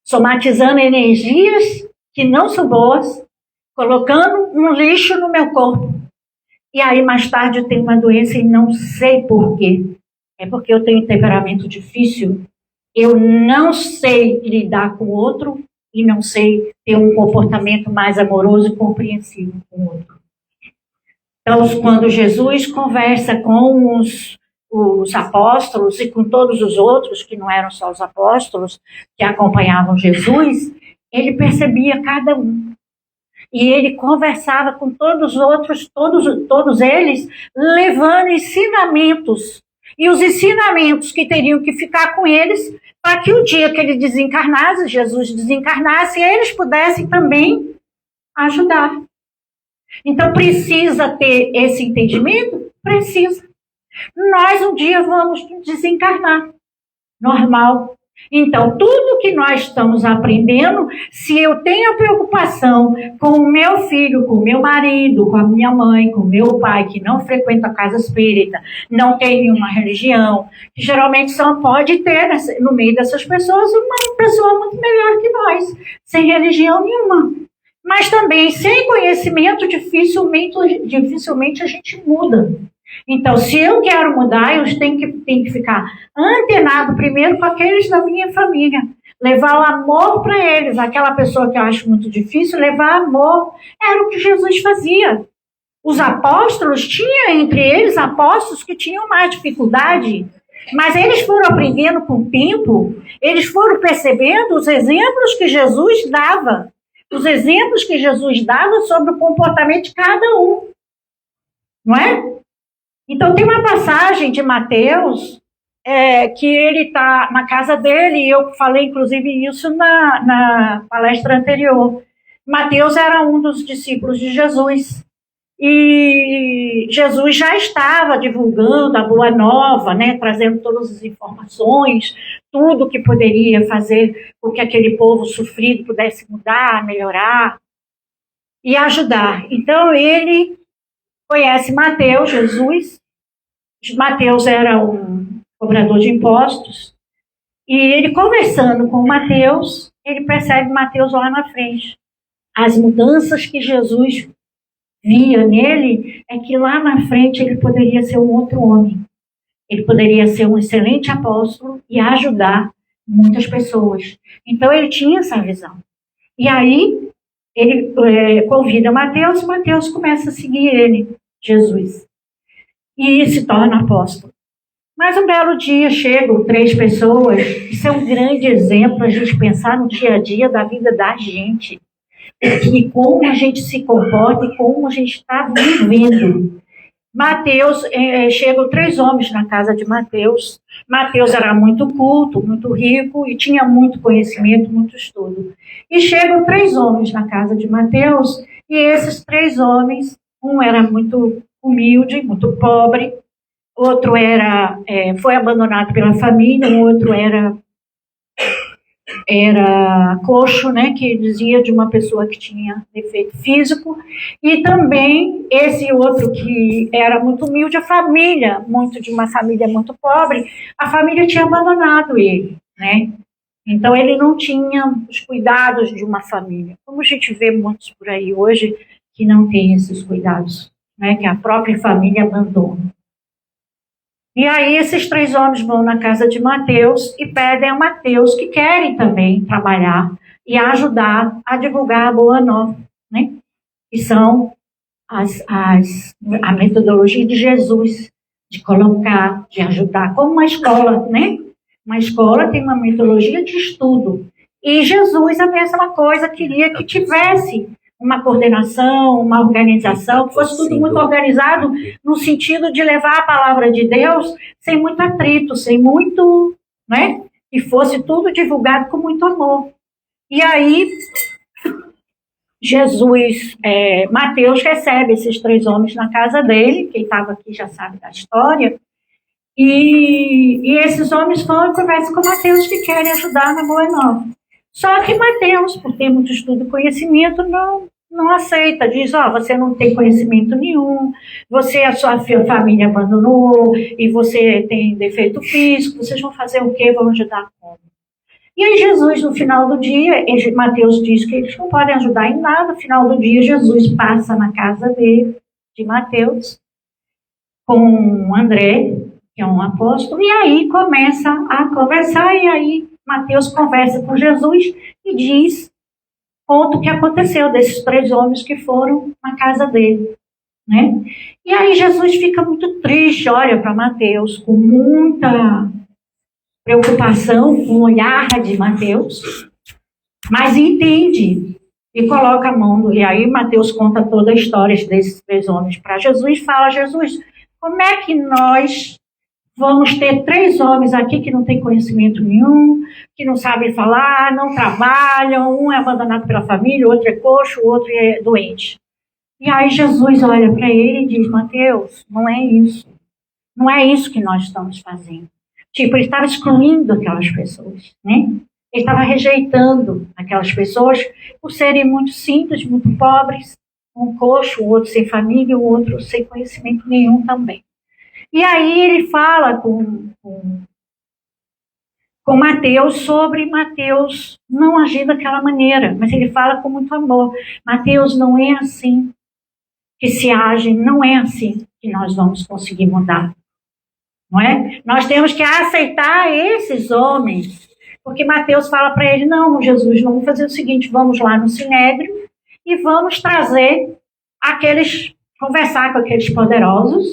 Somatizando energias que não são boas, colocando um lixo no meu corpo. E aí mais tarde eu tenho uma doença e não sei porquê. É porque eu tenho um temperamento difícil, eu não sei lidar com o outro e não sei ter um comportamento mais amoroso e compreensivo com o outro. Então, quando Jesus conversa com os os apóstolos e com todos os outros, que não eram só os apóstolos, que acompanhavam Jesus, ele percebia cada um. E ele conversava com todos os outros, todos eles, levando ensinamentos. E os ensinamentos que teriam que ficar com eles, para que o dia que ele desencarnasse, Jesus desencarnasse, eles pudessem também ajudar. Então, precisa ter esse entendimento? Precisa. Nós um dia vamos desencarnar. Normal. Então, tudo que nós estamos aprendendo, se eu tenho a preocupação com o meu filho, com o meu marido, com a minha mãe, com o meu pai, que não frequenta a casa espírita, não tem nenhuma religião, que geralmente só pode ter no meio dessas pessoas uma pessoa muito melhor que nós, sem religião nenhuma. Mas também, sem conhecimento, dificilmente a gente muda. Então, se eu quero mudar, eu tenho que ficar antenado primeiro com aqueles da minha família. Levar o amor para eles. Aquela pessoa que eu acho muito difícil, levar amor. Era o que Jesus fazia. Os apóstolos, tinha entre eles apóstolos que tinham mais dificuldade, mas eles foram aprendendo com o tempo, eles foram percebendo os exemplos que Jesus dava. Os exemplos que Jesus dava sobre o comportamento de cada um. Não é? Então, tem uma passagem de Mateus, que ele está na casa dele, e eu falei, inclusive, isso na palestra anterior. Mateus era um dos discípulos de Jesus, e Jesus já estava divulgando a boa nova, né, trazendo todas as informações, tudo que poderia fazer com que aquele povo sofrido pudesse mudar, melhorar e ajudar. Então, ele conhece Mateus, Jesus. Mateus era um cobrador de impostos. E ele, conversando com Mateus, ele percebe Mateus lá na frente. As mudanças que Jesus via nele é que lá na frente ele poderia ser um outro homem. Ele poderia ser um excelente apóstolo e ajudar muitas pessoas. Então ele tinha essa visão. E aí ele convida Mateus, e Mateus começa a seguir ele, Jesus, e se torna apóstolo. Mas um belo dia chegam 3 pessoas, isso é um grande exemplo a gente pensar no dia a dia da vida da gente, e como a gente se comporta e como a gente está vivendo. Mateus, chegam 3 homens na casa de Mateus. Mateus era muito culto, muito rico e tinha muito conhecimento, muito estudo. E chegam 3 homens na casa de Mateus, e esses 3 homens, um era muito humilde, muito pobre, outro foi abandonado pela família, o outro era coxo, né, que dizia de uma pessoa que tinha defeito físico, e também esse outro que era muito humilde, de uma família muito pobre, a família tinha abandonado ele, né? Então ele não tinha os cuidados de uma família, como a gente vê muitos por aí hoje que não tem esses cuidados, né, que a própria família abandona. E aí esses 3 homens vão na casa de Mateus e pedem a Mateus que querem também trabalhar e ajudar a divulgar a boa nova, né? Que são a metodologia de Jesus, de colocar, de ajudar, como uma escola, né? Uma escola tem uma metodologia de estudo. E Jesus, a mesma coisa, queria que tivesse uma coordenação, uma organização, que fosse tudo muito organizado, no sentido de levar a palavra de Deus sem muito atrito, sem muito, né? E fosse tudo divulgado com muito amor. E aí, Mateus recebe esses 3 homens na casa dele, quem estava aqui já sabe da história, e esses homens vão e conversam com Mateus que querem ajudar na Boa Nova. Só que Mateus, por ter muito estudo e conhecimento, não aceita. Diz, você não tem conhecimento nenhum, a sua família abandonou, e você tem defeito físico, vocês vão fazer o quê? Vão ajudar como? E aí Jesus, no final do dia, Mateus diz que eles não podem ajudar em nada. No final do dia, Jesus passa na casa de Mateus, com André, que é um apóstolo, e aí começa a conversar, e aí Mateus conversa com Jesus e conta o que aconteceu desses 3 homens que foram na casa dele. né? E aí Jesus fica muito triste, olha para Mateus com muita preocupação, com o olhar de Mateus, mas entende e coloca a mão. E aí Mateus conta toda a história desses 3 homens para Jesus e fala: Jesus, como é que nós vamos ter 3 homens aqui que não têm conhecimento nenhum, que não sabem falar, não trabalham, um é abandonado pela família, o outro é coxo, o outro é doente. E aí Jesus olha para ele e diz: Mateus, não é isso. Não é isso que nós estamos fazendo. Tipo, ele estava excluindo aquelas pessoas, né? Ele estava rejeitando aquelas pessoas por serem muito simples, muito pobres, um coxo, o outro sem família, o outro sem conhecimento nenhum também. E aí ele fala com Mateus sobre Mateus não agir daquela maneira, mas ele fala com muito amor. Mateus, não é assim que se age, não é assim que nós vamos conseguir mudar. Não é? Nós temos que aceitar esses homens, porque Mateus fala para ele: não, Jesus, vamos fazer o seguinte, vamos lá no Sinédrio e vamos trazer conversar com aqueles poderosos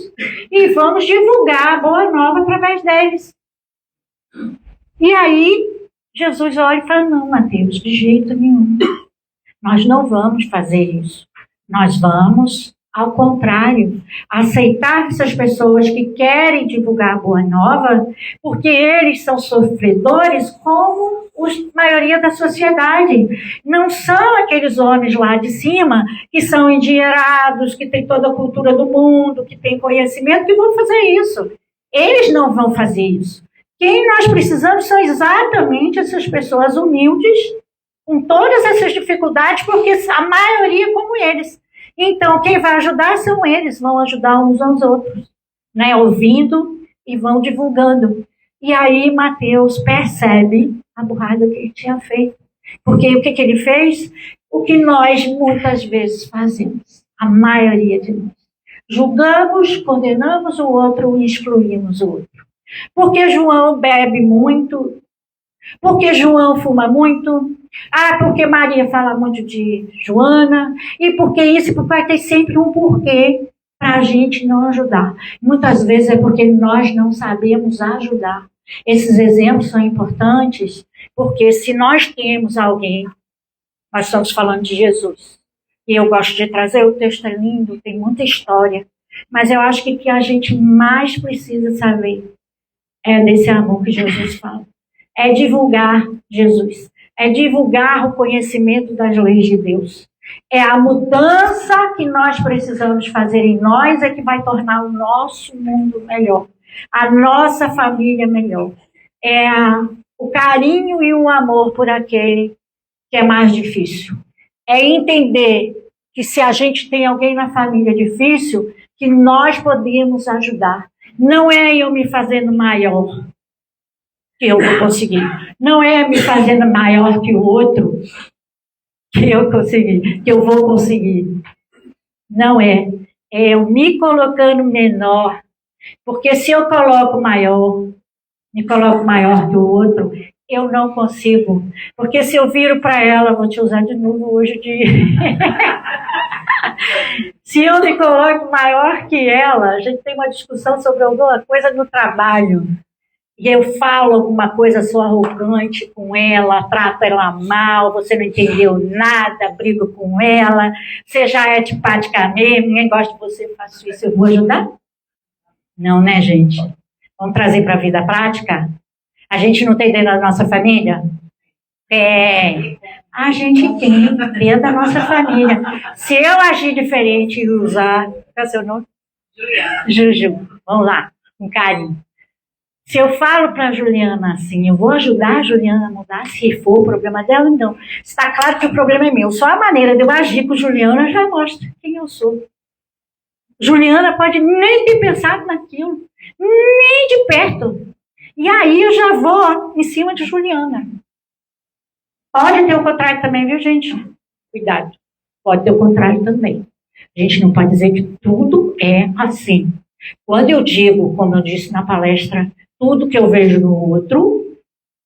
e vamos divulgar a boa nova através deles. E aí Jesus olha e fala: não, Mateus, de jeito nenhum. Nós não vamos fazer isso. Nós vamos, ao contrário, aceitar essas pessoas que querem divulgar a boa nova, porque eles são sofredores como a maioria da sociedade. Não são aqueles homens lá de cima que são endinheirados, que têm toda a cultura do mundo, que têm conhecimento, que vão fazer isso. Eles não vão fazer isso. Quem nós precisamos são exatamente essas pessoas humildes, com todas essas dificuldades, porque a maioria é como eles. Então, quem vai ajudar são eles, vão ajudar uns aos outros, né? Ouvindo e vão divulgando. E aí Mateus percebe a burrada que ele tinha feito. Porque o que ele fez? O que nós muitas vezes fazemos, a maioria de nós. Julgamos, condenamos o outro e excluímos o outro. Porque João bebe muito, porque João fuma muito, porque Maria fala muito de Joana, e porque isso, porque vai ter sempre um porquê para a gente não ajudar. Muitas vezes é porque nós não sabemos ajudar. Esses exemplos são importantes, porque se nós temos alguém, nós estamos falando de Jesus, e eu gosto de trazer, o texto é lindo, tem muita história, mas eu acho que o que a gente mais precisa saber é desse amor que Jesus fala. É divulgar Jesus. É divulgar o conhecimento das leis de Deus. É a mudança que nós precisamos fazer em nós é que vai tornar o nosso mundo melhor. A nossa família melhor. É o carinho e o amor por aquele que é mais difícil. É entender que se a gente tem alguém na família difícil, que nós podemos ajudar. Não é eu me fazendo maior que eu vou conseguir. Não é me fazendo maior que o outro que eu vou conseguir. Não é. É eu me colocando menor. Porque se eu me coloco maior que o outro, eu não consigo. Porque se eu viro para ela, vou te usar de novo hoje se eu me coloco maior que ela, a gente tem uma discussão sobre alguma coisa no trabalho, e eu falo alguma coisa, sou arrogante com ela, trato ela mal, você não entendeu nada, brigo com ela, você já é antipática mesmo, ninguém gosta de você, faço isso, eu vou ajudar? Não, né, gente? Vamos trazer para a vida prática? A gente não tem dentro da nossa família? A gente tem dentro da nossa família. Se eu agir diferente e usar... Qual é o seu nome? Juliana. Juju. Vamos lá, com carinho. Se eu falo para a Juliana assim, eu vou ajudar a Juliana a mudar, se for o problema dela, então. Está claro que o problema é meu. Só a maneira de eu agir com Juliana já mostra quem eu sou. Juliana pode nem ter pensado naquilo, nem de perto. E aí eu já vou em cima de Juliana. Pode ter o contrário também, viu, gente? Cuidado. Pode ter o contrário também. A gente não pode dizer que tudo é assim. Quando eu digo, como eu disse na palestra, tudo que eu vejo no outro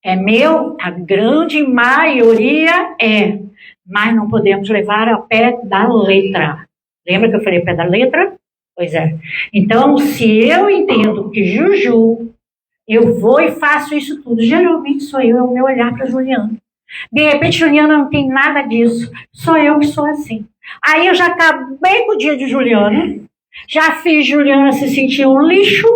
é meu, a grande maioria é. Mas não podemos levar ao pé da letra. Lembra que eu falei pé da letra? Pois é. Então, se eu entendo que Juju, eu vou e faço isso tudo. Geralmente sou eu, é o meu olhar para Juliana. De repente, Juliana não tem nada disso. Sou eu que sou assim. Aí eu já acabei com o dia de Juliana. Já fiz Juliana se sentir um lixo.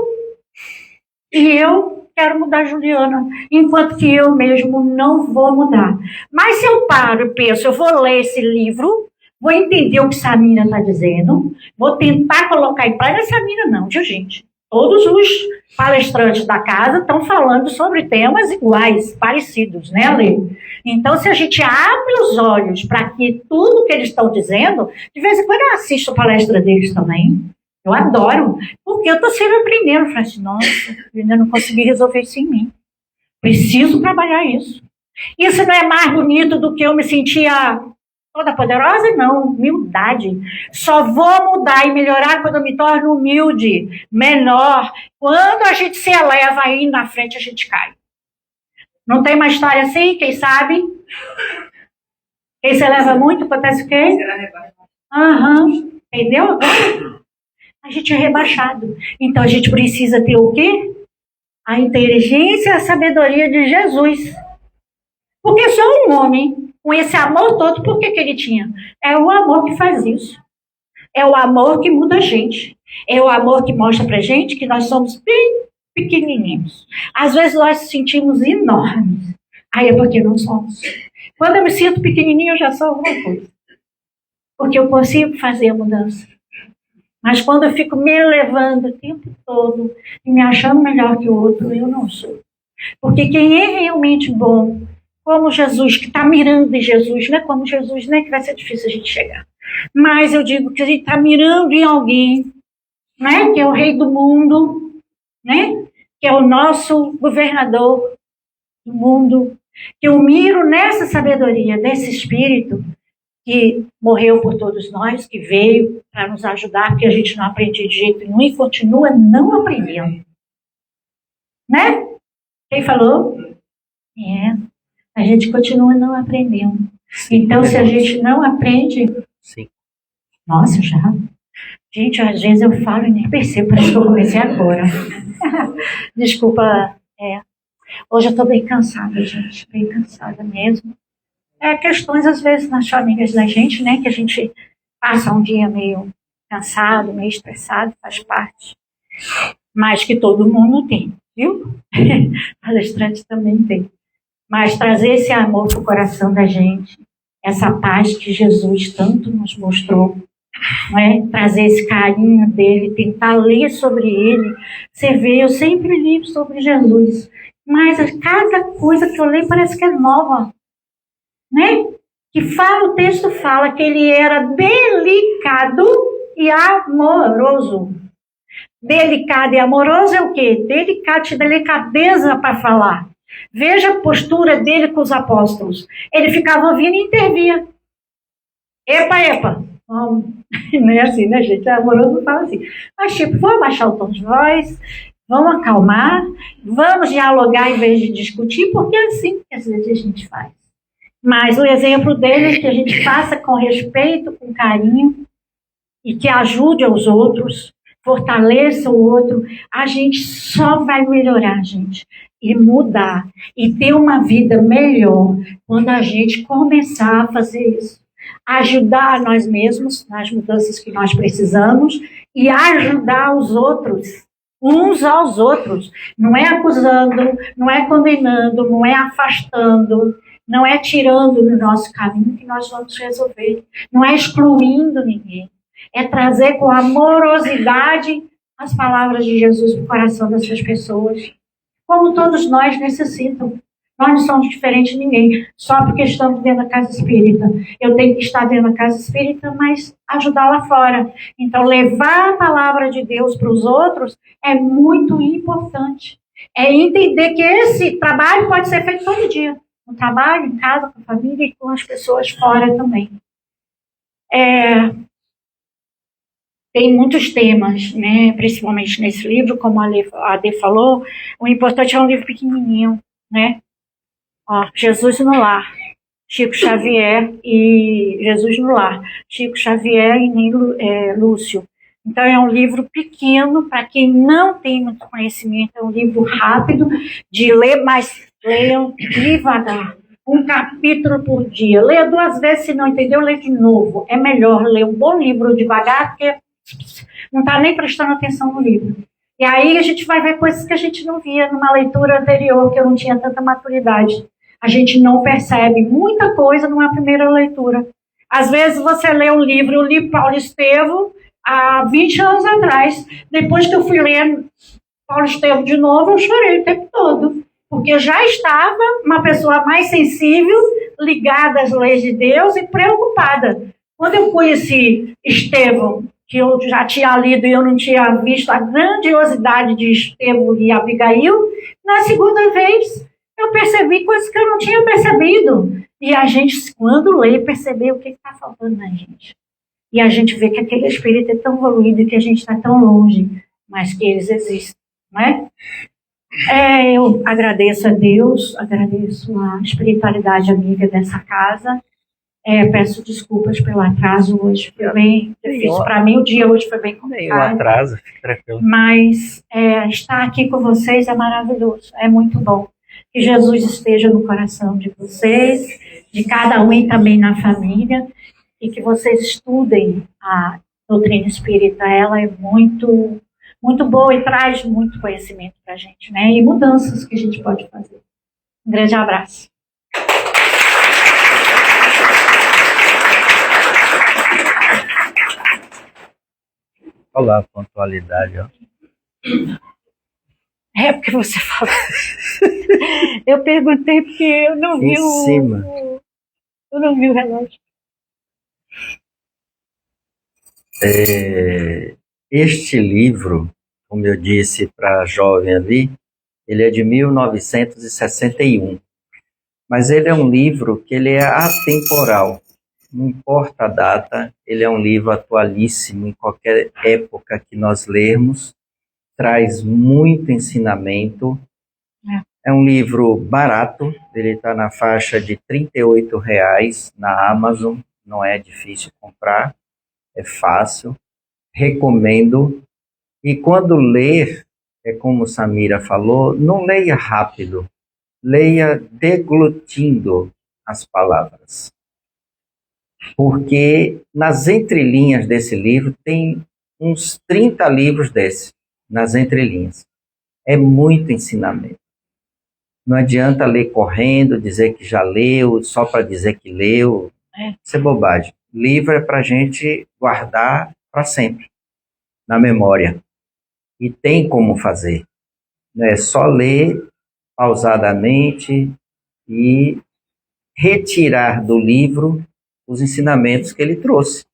E eu quero mudar Juliana. Enquanto que eu mesmo não vou mudar. Mas se eu paro e penso, eu vou ler esse livro, vou entender o que Samira está dizendo, vou tentar colocar em prática. Samira não, viu, gente? Todos os palestrantes da casa estão falando sobre temas iguais, parecidos, né, Lê? Então, se a gente abre os olhos para que tudo que eles estão dizendo, de vez em quando eu assisto a palestra deles também. Eu adoro, porque eu estou sempre aprendendo. Eu falei assim, nossa, eu ainda não consegui resolver isso em mim. Preciso trabalhar isso. Isso não é mais bonito do que eu me sentia toda poderosa? Não, humildade. Só vou mudar e melhorar quando eu me torno humilde, menor. Quando a gente se eleva aí na frente, a gente cai. Não tem uma história assim, quem sabe? Quem se eleva muito, acontece o quê? Entendeu? A gente é rebaixado. Então a gente precisa ter o quê? A inteligência e a sabedoria de Jesus. Porque só um homem, com esse amor todo, por que ele tinha? É o amor que faz isso. É o amor que muda a gente. É o amor que mostra pra gente que nós somos bem pequenininhos. Às vezes nós nos sentimos enormes. Aí é porque não somos. Quando eu me sinto pequenininho, eu já sou alguma coisa. Porque eu consigo fazer a mudança. Mas quando eu fico me elevando o tempo todo e me achando melhor que o outro, eu não sou. Porque quem é realmente bom, como Jesus, que está mirando em Jesus, não é como Jesus, né, que vai ser difícil a gente chegar. Mas eu digo que a gente está mirando em alguém, né, que é o rei do mundo, né, que é o nosso governador do mundo, que eu miro nessa sabedoria desse Espírito que morreu por todos nós, que veio para nos ajudar, porque a gente não aprende de jeito nenhum e continua não aprendendo. Né? Quem falou? A gente continua não aprendendo. Então, se a gente não aprende... Sim. Nossa, já... Gente, às vezes eu falo e nem percebo, parece que eu comecei agora. Desculpa, hoje eu estou bem cansada, gente, bem cansada mesmo. Questões, às vezes, nas famílias da gente, né, que a gente passa um dia meio cansado, meio estressado, faz parte. Mas que todo mundo tem, viu? Palestrante também tem. Mas trazer esse amor para o coração da gente, essa paz que Jesus tanto nos mostrou, né? Trazer esse carinho dele, tentar ler sobre ele. Você vê, eu sempre li sobre Jesus, mas cada coisa que eu leio parece que é nova. Né? Que o texto fala que ele era delicado e amoroso. Delicado e amoroso é o quê? Delicado e delicadeza para falar. Veja a postura dele com os apóstolos. Ele ficava ouvindo e intervia. Epa. Não é assim, né, gente? Amoroso não fala assim. Mas, tipo, vamos abaixar o tom de voz, vamos acalmar, vamos dialogar em vez de discutir, porque é assim que às vezes a gente faz. Mas o exemplo dele é que a gente faça com respeito, com carinho, e que ajude aos outros, fortaleça o outro, a gente só vai melhorar, gente, e mudar, e ter uma vida melhor quando a gente começar a fazer isso. Ajudar a nós mesmos nas mudanças que nós precisamos e ajudar os outros, uns aos outros. Não é acusando, não é condenando, não é afastando, não é tirando do nosso caminho que nós vamos resolver. Não é excluindo ninguém. É trazer com amorosidade as palavras de Jesus para o coração dessas pessoas. Como todos nós necessitam. Nós não somos diferentes de ninguém. Só porque estamos dentro da casa espírita. Eu tenho que estar dentro da casa espírita, mas ajudar lá fora. Então, levar a palavra de Deus para os outros é muito importante. É entender que esse trabalho pode ser feito todo dia. No trabalho, em casa, com a família e com as pessoas fora também. Tem muitos temas, né? Principalmente nesse livro, como a Ade falou, o importante é um livro pequenininho, né? Jesus no Lar, Chico Xavier e Jesus no Lar, Chico Xavier e nem Lúcio. Então, é um livro pequeno, para quem não tem muito conhecimento, é um livro rápido de ler, mas leiam devagar. Um capítulo por dia. Leia 2 vezes, se não entendeu, lê de novo. É melhor ler um bom livro devagar, porque não está nem prestando atenção no livro. E aí a gente vai ver coisas que a gente não via numa leitura anterior, que eu não tinha tanta maturidade. A gente não percebe muita coisa numa primeira leitura. Às vezes você lê um livro, eu li Paulo Estevam há 20 anos atrás. Depois que eu fui ler Paulo Estevam de novo, eu chorei o tempo todo. Porque já estava uma pessoa mais sensível, ligada às leis de Deus e preocupada. Quando eu conheci Estevão, que eu já tinha lido e eu não tinha visto a grandiosidade de Estevão e Abigail, na segunda vez eu percebi coisas que eu não tinha percebido. E a gente, quando lê, percebe o que está faltando na gente. E a gente vê que aquele espírito é tão evoluído, que a gente está tão longe, mas que eles existem, não é? Eu agradeço a Deus, agradeço a espiritualidade amiga dessa casa. Peço desculpas pelo atraso hoje, foi bem difícil para mim, o dia hoje foi bem complicado. Nenhum atraso, fique tranquilo. Mas estar aqui com vocês é maravilhoso, é muito bom. Que Jesus esteja no coração de vocês, de cada um e também na família, e que vocês estudem a doutrina espírita. Ela é muito, muito boa e traz muito conhecimento para a gente, né? E mudanças que a gente pode fazer. Um grande abraço. Olha a pontualidade, ó. É porque você falou. Eu perguntei porque eu não vi eu não vi o relógio. Este livro, como eu disse para a jovem ali, ele é de 1961. Mas ele é um livro que ele é atemporal. Não importa a data, ele é um livro atualíssimo em qualquer época que nós lermos. Traz muito ensinamento. É um livro barato, ele está na faixa de R$ 38,00 na Amazon, não é difícil comprar, é fácil, recomendo. E quando ler, é como Samira falou, não leia rápido, leia deglutindo as palavras. Porque nas entrelinhas desse livro tem uns 30 livros desses, nas entrelinhas. É muito ensinamento. Não adianta ler correndo, dizer que já leu, só para dizer que leu. Isso é bobagem. Livro é para a gente guardar para sempre, na memória. E tem como fazer. É só ler pausadamente e retirar do livro os ensinamentos que ele trouxe.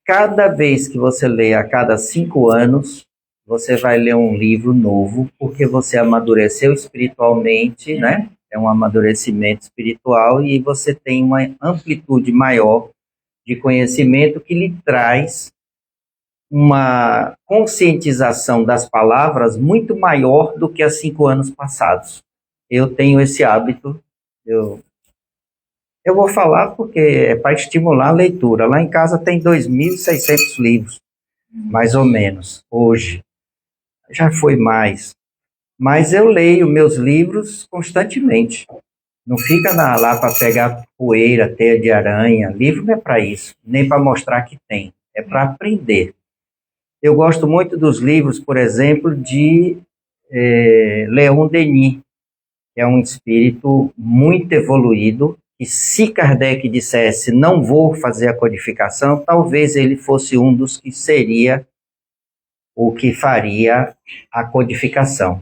Cada vez que você lê, a cada 5 anos, você vai ler um livro novo, porque você amadureceu espiritualmente, né? É um amadurecimento espiritual e você tem uma amplitude maior de conhecimento que lhe traz uma conscientização das palavras muito maior do que há 5 anos passados. Eu tenho esse hábito, eu vou falar porque é para estimular a leitura. Lá em casa tem 2.600 livros, mais ou menos, hoje. Já foi mais. Mas eu leio meus livros constantemente. Não fica lá para pegar poeira, teia de aranha. Livro não é para isso, nem para mostrar que tem. É para aprender. Eu gosto muito dos livros, por exemplo, de Leon Denis, que é um espírito muito evoluído, e se Kardec dissesse, não vou fazer a codificação, talvez ele fosse um dos que seria o que faria a codificação.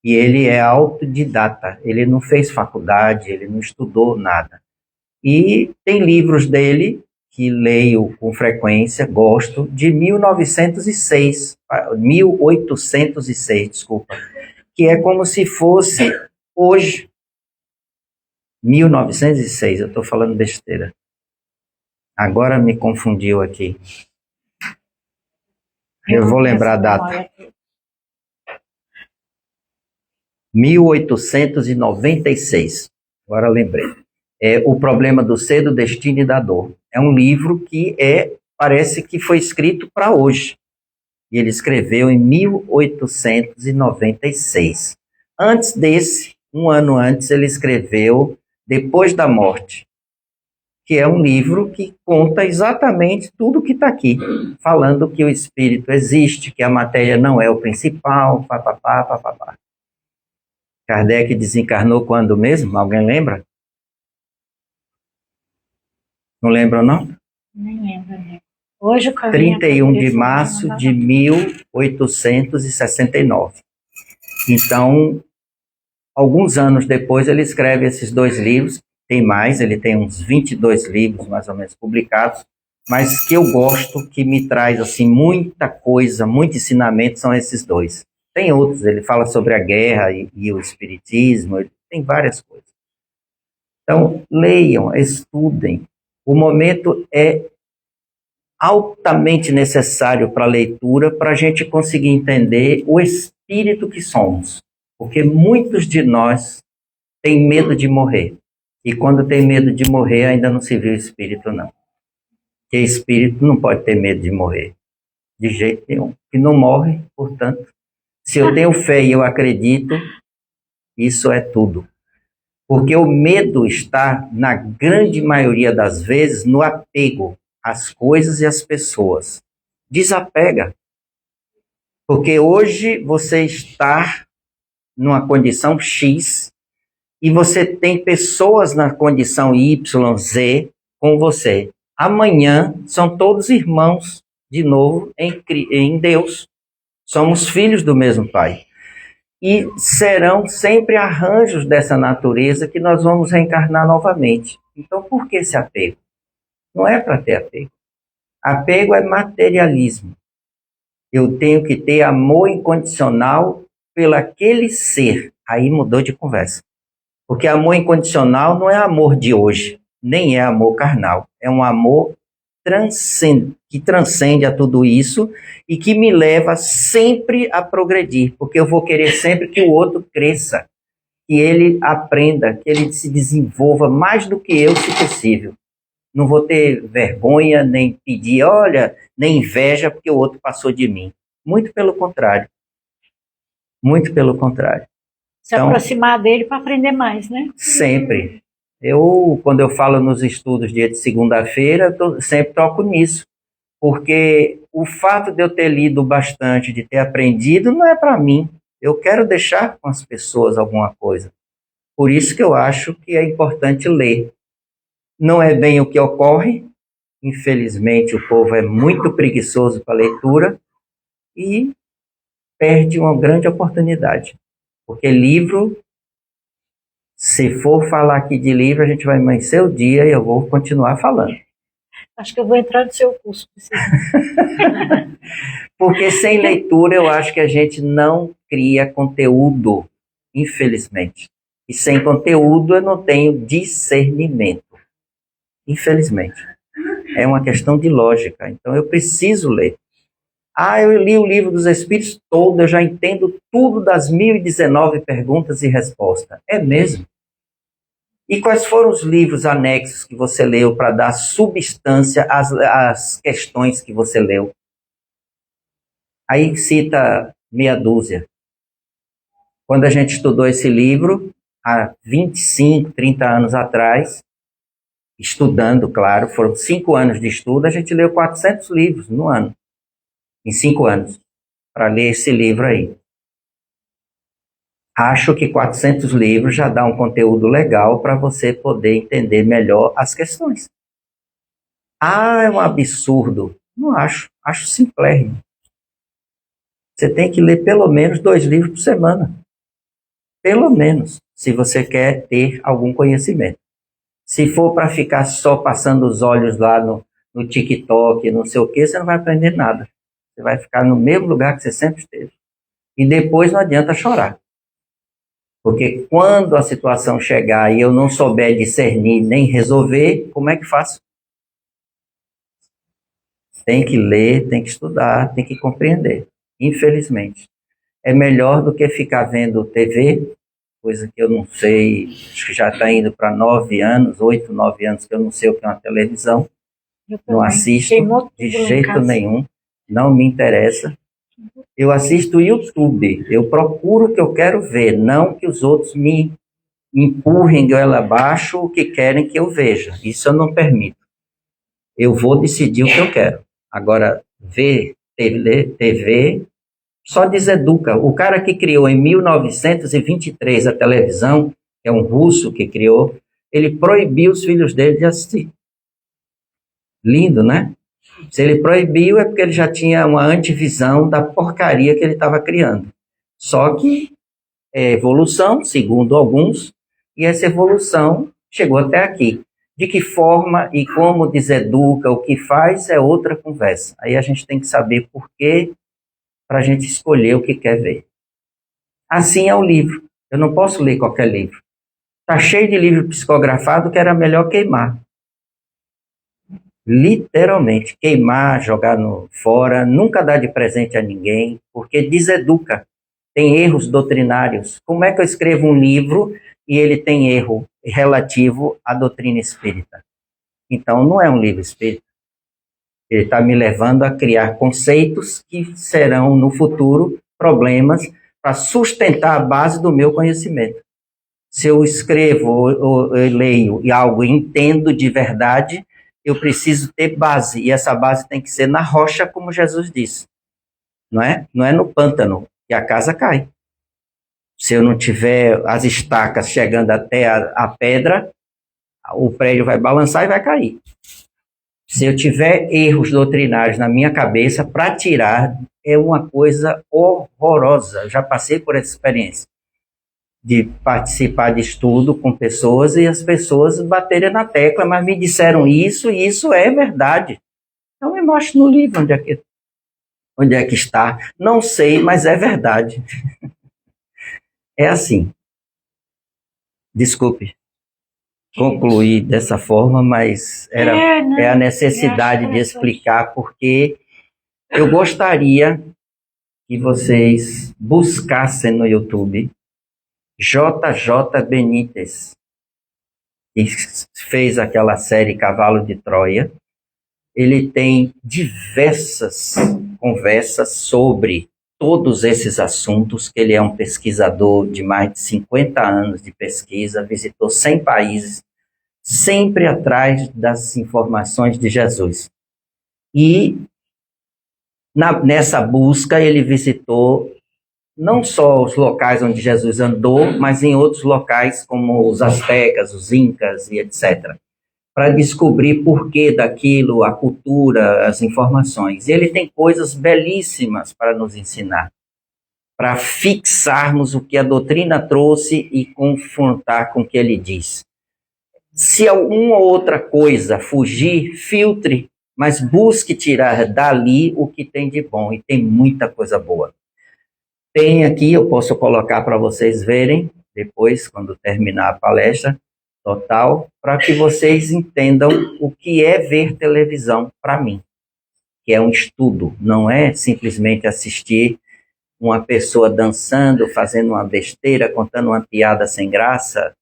E ele é autodidata, ele não fez faculdade, ele não estudou nada. E tem livros dele, que leio com frequência, gosto, de 1806, desculpa, que é como se fosse hoje. 1906, eu estou falando besteira. Agora me confundiu aqui. Eu vou lembrar a data. 1896. Agora lembrei. É O Problema do Ser, do Destino e da Dor. É um livro que é parece que foi escrito para hoje. E ele escreveu em 1896. Antes desse, um ano antes, ele escreveu Depois da Morte, que é um livro que conta exatamente tudo o que está aqui, falando que o espírito existe, que a matéria não é o principal, papapá, papapá. Kardec desencarnou quando mesmo? Alguém lembra? Não lembram, não? Nem lembro, né? Hoje, com a 31 de cabeça, março não de 1869. Então, alguns anos depois, ele escreve esses 2 livros. Tem mais, ele tem uns 22 livros, mais ou menos, publicados, mas que eu gosto, que me traz assim muita coisa, muito ensinamento, são esses 2. Tem outros, ele fala sobre a guerra e o espiritismo, ele tem várias coisas. Então, leiam, estudem. O momento é altamente necessário para a leitura, para a gente conseguir entender o espírito que somos. Porque muitos de nós têm medo de morrer. E quando tem medo de morrer, ainda não se viu espírito, não. Porque espírito não pode ter medo de morrer. De jeito nenhum. E não morre, portanto. Se eu tenho fé e eu acredito, isso é tudo. Porque o medo está, na grande maioria das vezes, no apego às coisas e às pessoas. Desapega. Porque hoje você está numa condição X e você tem pessoas na condição Y, Z com você. Amanhã são todos irmãos de novo em Deus. Somos filhos do mesmo Pai. E serão sempre arranjos dessa natureza que nós vamos reencarnar novamente. Então, por que esse apego? Não é para ter apego. Apego é materialismo. Eu tenho que ter amor incondicional pelo aquele ser. Aí mudou de conversa. Porque amor incondicional não é amor de hoje, nem é amor carnal. É um amor que transcende a tudo isso e que me leva sempre a progredir, porque eu vou querer sempre que o outro cresça, que ele aprenda, que ele se desenvolva mais do que eu, se possível. Não vou ter vergonha, nem pedir, olha, nem inveja, porque o outro passou de mim. Muito pelo contrário. Muito pelo contrário. Se aproximar dele para aprender mais, né? Sempre. Quando eu falo nos estudos dia de segunda-feira, sempre toco nisso. Porque o fato de eu ter lido bastante, de ter aprendido, não é para mim. Eu quero deixar com as pessoas alguma coisa. Por isso que eu acho que é importante ler. Não é bem o que ocorre. Infelizmente, o povo é muito preguiçoso para a leitura e perde uma grande oportunidade. Porque livro, se for falar aqui de livro, a gente vai amanhecer o dia e eu vou continuar falando. Acho que eu vou entrar no seu curso. Porque sem leitura eu acho que a gente não cria conteúdo, infelizmente. E sem conteúdo eu não tenho discernimento. Infelizmente. É uma questão de lógica. Então eu preciso ler. Eu li o livro dos Espíritos todo, eu já entendo tudo das 1019 perguntas e respostas. É mesmo? E quais foram os livros anexos que você leu para dar substância às questões que você leu? Aí cita meia dúzia. Quando a gente estudou esse livro, há 25, 30 anos atrás, estudando, claro, foram 5 anos de estudo, a gente leu 400 livros no ano. Em 5 anos, para ler esse livro aí. Acho que 400 livros já dá um conteúdo legal para você poder entender melhor as questões. É um absurdo. Não acho. Acho simplérrimo. Você tem que ler pelo menos 2 livros por semana. Pelo menos, se você quer ter algum conhecimento. Se for para ficar só passando os olhos lá no TikTok, não sei o quê, você não vai aprender nada. Você vai ficar no mesmo lugar que você sempre esteve. E depois não adianta chorar. Porque quando a situação chegar e eu não souber discernir nem resolver, como é que faço? Tem que ler, tem que estudar, tem que compreender. Infelizmente. É melhor do que ficar vendo TV, coisa que eu não sei, acho que já está indo para 9 anos, 8, 9 anos, que eu não sei o que é uma televisão. Não assisto Queimou de tudo lá em jeito casa. nenhum, não me interessa. Eu assisto o YouTube, eu procuro o que eu quero ver, não que os outros me empurrem goela abaixo o que querem que eu veja. Isso eu não permito. Eu vou decidir o que eu quero. Agora, ver TV só deseduca. O cara que criou em 1923 a televisão, que é um russo que criou, ele proibiu os filhos dele de assistir. Lindo, né? Se ele proibiu é porque ele já tinha uma antivisão da porcaria que ele estava criando. Só que é evolução, segundo alguns, e essa evolução chegou até aqui. De que forma e como deseduca, o que faz, é outra conversa. Aí a gente tem que saber por quê, para a gente escolher o que quer ver. Assim é o livro. Eu não posso ler qualquer livro. Está cheio de livro psicografado que era melhor queimar. Literalmente, queimar, jogar fora, nunca dar de presente a ninguém, porque deseduca. Tem erros doutrinários. Como é que eu escrevo um livro e ele tem erro relativo à doutrina espírita? Então, não é um livro espírita. Ele está me levando a criar conceitos que serão, no futuro, problemas para sustentar a base do meu conhecimento. Se eu escrevo ou eu leio e algo entendo de verdade, eu preciso ter base, e essa base tem que ser na rocha, como Jesus disse. Não é no pântano, que a casa cai. Se eu não tiver as estacas chegando até a pedra, o prédio vai balançar e vai cair. Se eu tiver erros doutrinários na minha cabeça, para tirar é uma coisa horrorosa. Eu já passei por essa experiência de participar de estudo com pessoas e as pessoas baterem na tecla, mas me disseram isso e isso é verdade. Então me mostre no livro onde é que está. Não sei, mas é verdade. É assim. Desculpe concluir dessa forma, mas é a necessidade de explicar, porque eu gostaria que vocês buscassem no YouTube JJ Benítez, que fez aquela série Cavalo de Troia. Ele tem diversas conversas sobre todos esses assuntos, que ele é um pesquisador de mais de 50 anos de pesquisa, visitou 100 países, sempre atrás das informações de Jesus. E nessa busca ele visitou não só os locais onde Jesus andou, mas em outros locais como os astecas, os incas e etc., para descobrir por que daquilo, a cultura, as informações. E ele tem coisas belíssimas para nos ensinar, para fixarmos o que a doutrina trouxe e confrontar com o que ele diz. Se alguma outra coisa fugir, filtre, mas busque tirar dali o que tem de bom, e tem muita coisa boa. Tem aqui, eu posso colocar para vocês verem, depois, quando terminar a palestra total, para que vocês entendam o que é ver televisão para mim, que é um estudo, não é simplesmente assistir uma pessoa dançando, fazendo uma besteira, contando uma piada sem graça,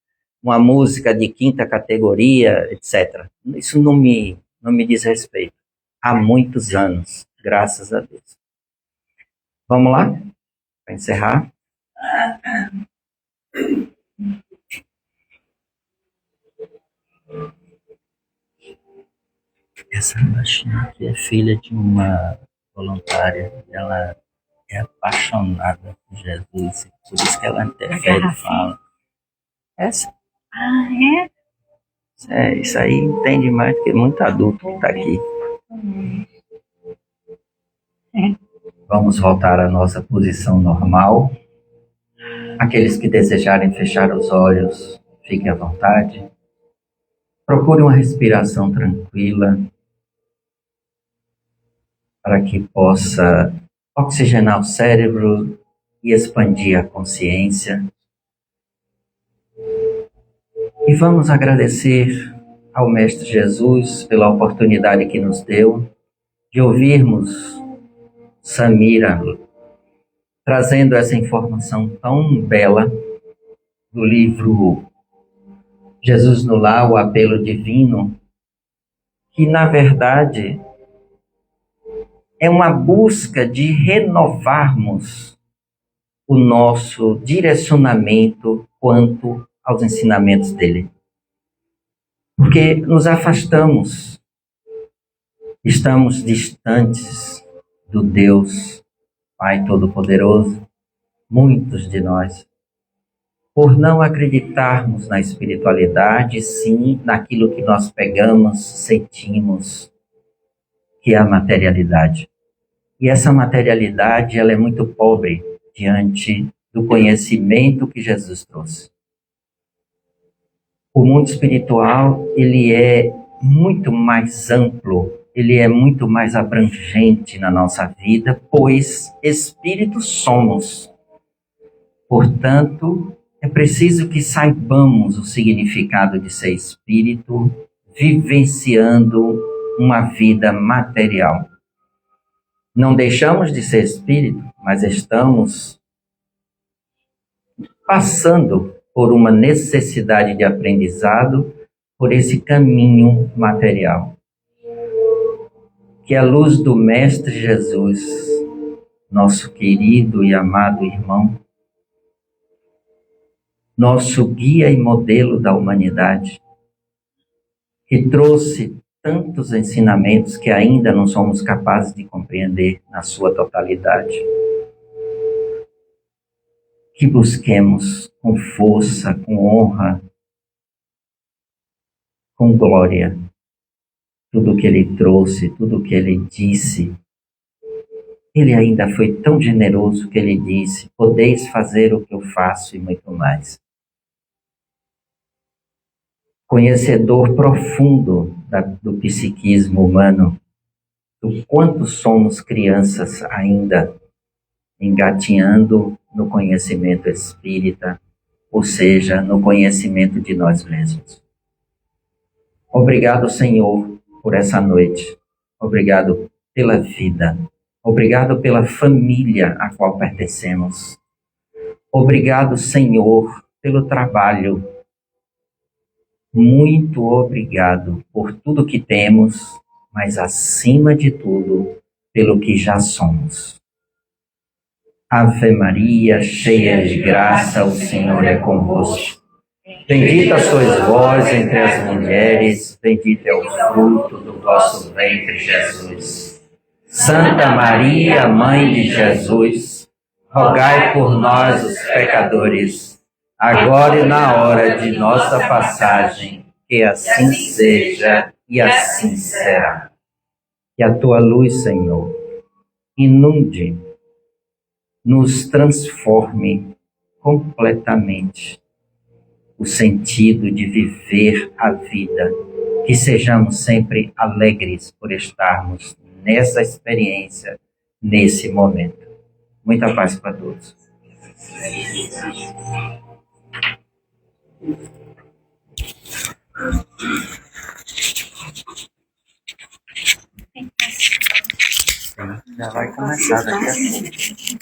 uma música de quinta categoria, etc. Isso não me diz respeito. Há muitos anos, graças a Deus. Vamos lá? Para encerrar. Essa baixinha aqui é filha de uma voluntária. Ela é apaixonada por Jesus, por isso que ela interfere e fala. Essa? Isso aí entende mais do que muito adulto que está aqui. Vamos voltar à nossa posição normal. Aqueles que desejarem fechar os olhos, fiquem à vontade. Procure uma respiração tranquila, para que possa oxigenar o cérebro e expandir a consciência. E vamos agradecer ao Mestre Jesus pela oportunidade que nos deu de ouvirmos Samira trazendo essa informação tão bela do livro Jesus no Lar, o Apelo Divino, que, na verdade, é uma busca de renovarmos o nosso direcionamento quanto aos ensinamentos dele. Porque nos afastamos, estamos distantes do Deus Pai Todo-Poderoso, muitos de nós, por não acreditarmos na espiritualidade, sim naquilo que nós pegamos, sentimos, que é a materialidade. E essa materialidade, ela é muito pobre diante do conhecimento que Jesus trouxe. O mundo espiritual, ele é muito mais amplo, ele é muito mais abrangente na nossa vida, pois espíritos somos. Portanto, é preciso que saibamos o significado de ser espírito, vivenciando uma vida material. Não deixamos de ser espírito, mas estamos passando por uma necessidade de aprendizado por esse caminho material. Que a luz do Mestre Jesus, nosso querido e amado irmão, nosso guia e modelo da humanidade, que trouxe tantos ensinamentos que ainda não somos capazes de compreender na sua totalidade. Que busquemos com força, com honra, com glória, tudo o que ele trouxe, tudo o que ele disse. Ele ainda foi tão generoso que ele disse: podeis fazer o que eu faço e muito mais. Conhecedor profundo do psiquismo humano, do quanto somos crianças ainda engatinhando no conhecimento espírita, ou seja, no conhecimento de nós mesmos. Obrigado, Senhor, por essa noite. Obrigado pela vida. Obrigado pela família a qual pertencemos. Obrigado, Senhor, pelo trabalho. Muito obrigado por tudo que temos, mas acima de tudo, pelo que já somos. Ave Maria, cheia de graça, o Senhor é convosco. Bendita sois vós entre as mulheres, bendito é o fruto do vosso ventre, Jesus. Santa Maria, Mãe de Jesus, rogai por nós, os pecadores, agora e na hora de nossa passagem, que assim seja e assim será. Que a tua luz, Senhor, inunde, nos transforme completamente o sentido de viver a vida, que sejamos sempre alegres por estarmos nessa experiência, nesse momento. Muita paz para todos. Já vai começar daqui a pouco.